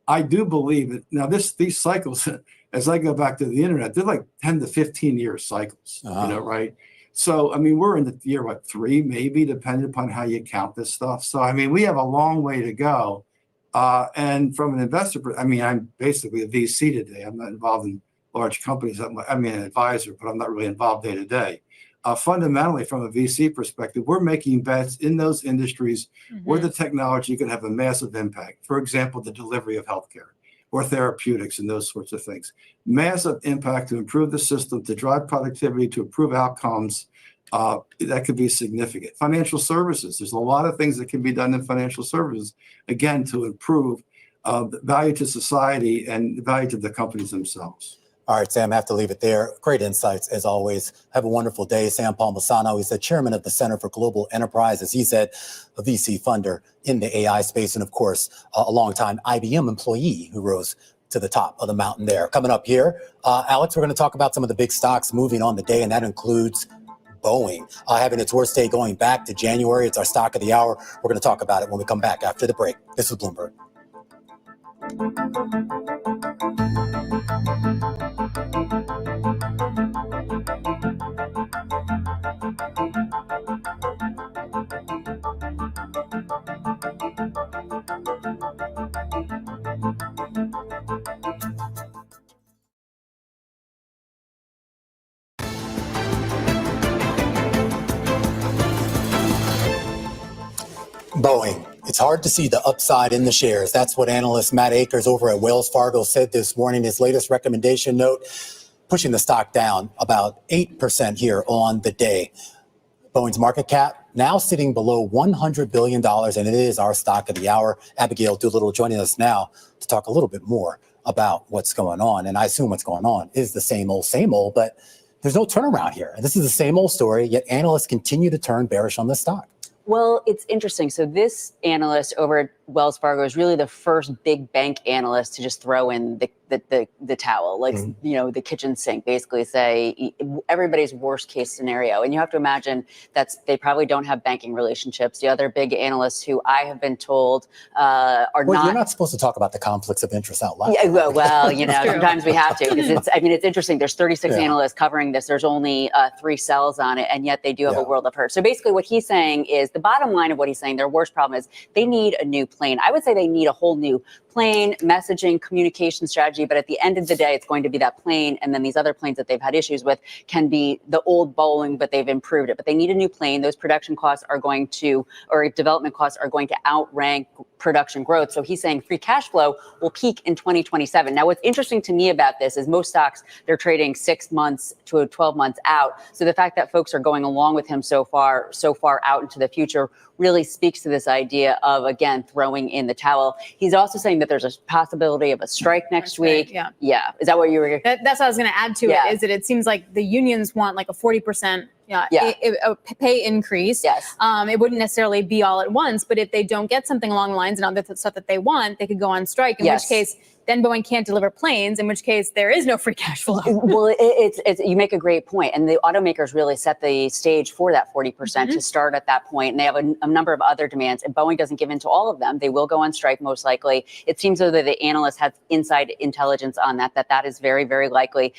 I do believe that now these cycles, as I go back to the internet, they're like 10 to 15 year cycles, right? So, I mean, we're in the year, 3, maybe, depending upon how you count this stuff. So, I mean, we have a long way to go. And from an investor, I mean, I'm basically a VC today. I'm not involved in large companies. I'm an advisor, but I'm not really involved day to day. Fundamentally, from a VC perspective, we're making bets in those industries where the technology can have a massive impact. For example, the delivery of healthcare or therapeutics and those sorts of things. Massive impact to improve the system, to drive productivity, to improve outcomes. That could be significant. Financial services, there's a lot of things that can be done in financial services, again, to improve the value to society and the value to the companies themselves. All right, Sam, I have to leave it there. Great insights, as always. Have a wonderful day. Sam Palmisano, he's the chairman of the Center for Global Enterprise, as he said, a VC funder in the AI space, and of course, a longtime IBM employee who rose to the top of the mountain there. Coming up here, Alex, we're going to talk about some of the big stocks moving on the day, and that includes Boeing having its worst day going back to January. It's our stock of the hour. We're going to talk about it when we come back after the break. This is Bloomberg. Boeing. It's hard to see the upside in the shares. That's what analyst Matt Akers over at Wells Fargo said this morning. His latest recommendation note, pushing the stock down about 8% here on the day. Boeing's market cap now sitting below $100 billion, and it is our stock of the hour. Abigail Doolittle joining us now to talk a little bit more about what's going on. And I assume what's going on is the same old, but there's no turnaround here. This is the same old story, yet analysts continue to turn bearish on this stock. Well, it's interesting. So this analyst over at Wells Fargo is really the first big bank analyst to just throw in the towel, like, the kitchen sink, basically say everybody's worst case scenario. And you have to imagine they probably don't have banking relationships. The other big analysts who I have been told are not. You're not supposed to talk about the conflicts of interest out loud. Yeah, well, sometimes we have to, because it's interesting. There's 36 analysts covering this. There's only 3 cells on it, and yet they do have a world of hurt. So basically what he's saying is, the bottom line of what he's saying, their worst problem is they need a new plane. I would say they need a whole new plane, messaging, communication strategy. But at the end of the day, it's going to be that plane. And then these other planes that they've had issues with can be the old Boeing, but they've improved it. But they need a new plane. Those production costs are going to, or development costs are going to outrank production growth. So he's saying free cash flow will peak in 2027. Now, what's interesting to me about this is most stocks, they're trading 6 months to 12 months out. So the fact that folks are going along with him so far out into the future really speaks to this idea of, again, throwing in the towel. He's also saying that there's a possibility of a strike next week. Yeah. Yeah. Is that what you were? That's what I was going to add to it, is that it seems like the unions want like a 40% a pay increase. Yes. It wouldn't necessarily be all at once, but if they don't get something along the lines and other stuff that they want, they could go on strike, in which case then Boeing can't deliver planes, in which case there is no free cash flow. Well, it's you make a great point. And the automakers really set the stage for that 40% to start at that point. And they have a number of other demands. And Boeing doesn't give in to all of them. They will go on strike most likely. It seems though that the analyst has inside intelligence on that is very, very likely.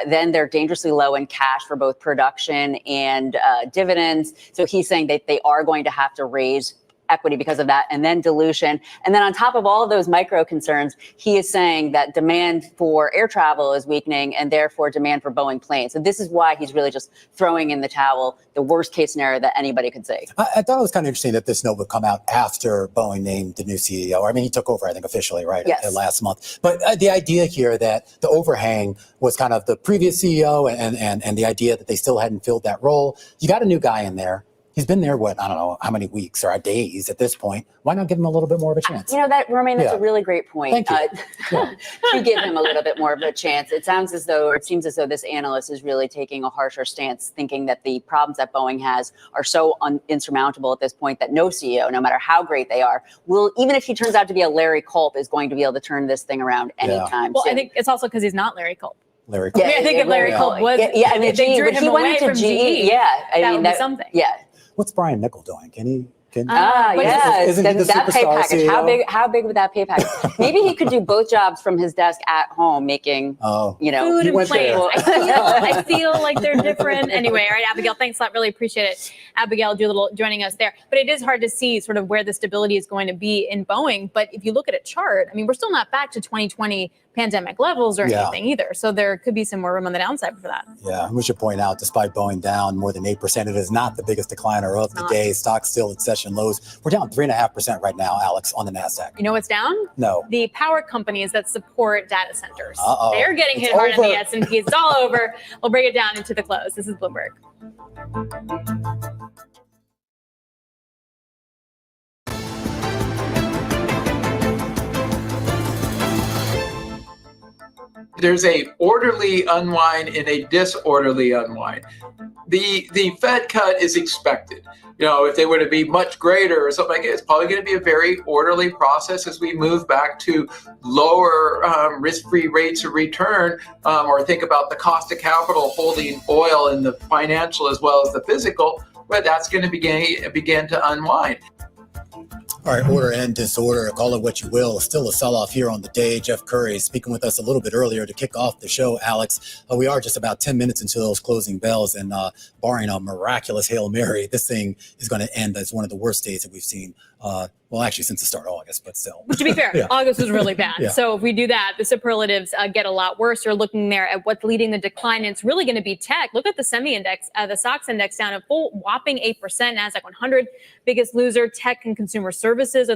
Then they're dangerously low in cash for both production and dividends. So he's saying that they are going to have to raise equity because of that, and then dilution. And then on top of all of those micro concerns, he is saying that demand for air travel is weakening and therefore demand for Boeing planes. So this is why he's really just throwing in the towel, the worst case scenario that anybody could say. I thought it was kind of interesting that this note would come out after Boeing named the new CEO. I mean, he took over, I think, officially, right, last month. But the idea here that the overhang was kind of the previous CEO and the idea that they still hadn't filled that role. You got a new guy in there. He's been there, I don't know how many weeks or days at this point. Why not give him a little bit more of a chance? Romaine, that's a really great point. Thank you. To give him a little bit more of a chance. It seems as though this analyst is really taking a harsher stance, thinking that the problems that Boeing has are so insurmountable at this point that no CEO, no matter how great they are, will, even if he turns out to be a Larry Culp, is going to be able to turn this thing around anytime Well, soon. I think it's also because he's not Larry Culp. Larry Culp. I think if Larry Culp was, I mean, they drew but him he away went into from GE. that would be something. Yeah. What's Brian Nickel doing? Can he? Yes, Isn't he the that pay superstar package. CEO? How big would that pay package? Maybe he could do both jobs from his desk at home, making Food and planes. I feel like they're different. Anyway, all right, Abigail, thanks a lot. Really appreciate it. Abigail Doolittle joining us there. But it is hard to see sort of where the stability is going to be in Boeing. But if you look at a chart, I mean, we're still not back to 2020 pandemic levels or anything either. So there could be some more room on the downside for that. Yeah, we should point out, despite Boeing down more than 8%, it is not the biggest decliner of the day. Stock's still at session lows. We're down 3.5% right now, Alex, on the NASDAQ. You know what's down? No. The power companies that support data centers. Uh-oh. They're getting hit hard on the S&P. It's all over. We'll break it down into the close. This is Bloomberg. There's a orderly unwind and a disorderly unwind. The Fed cut is expected. If they were to be much greater or something like that, it's probably going to be a very orderly process as we move back to lower risk-free rates of return, or think about the cost of capital holding oil in the financial as well as the physical, but that's going to begin to unwind. All right, order and disorder, call it what you will. Still a sell-off here on the day. Jeff Curry speaking with us a little bit earlier to kick off the show, Alex. We are just about 10 minutes into those closing bells, and barring a miraculous Hail Mary, this thing is going to end as one of the worst days that we've seen. Well, actually, since the start of August, but still. But to be fair, August was really bad. So if we do that, the superlatives get a lot worse. You're looking there at what's leading the decline. And it's really going to be tech. Look at the semi index, the SOX index down a full whopping 8%. NASDAQ 100, biggest loser. Tech and consumer services are the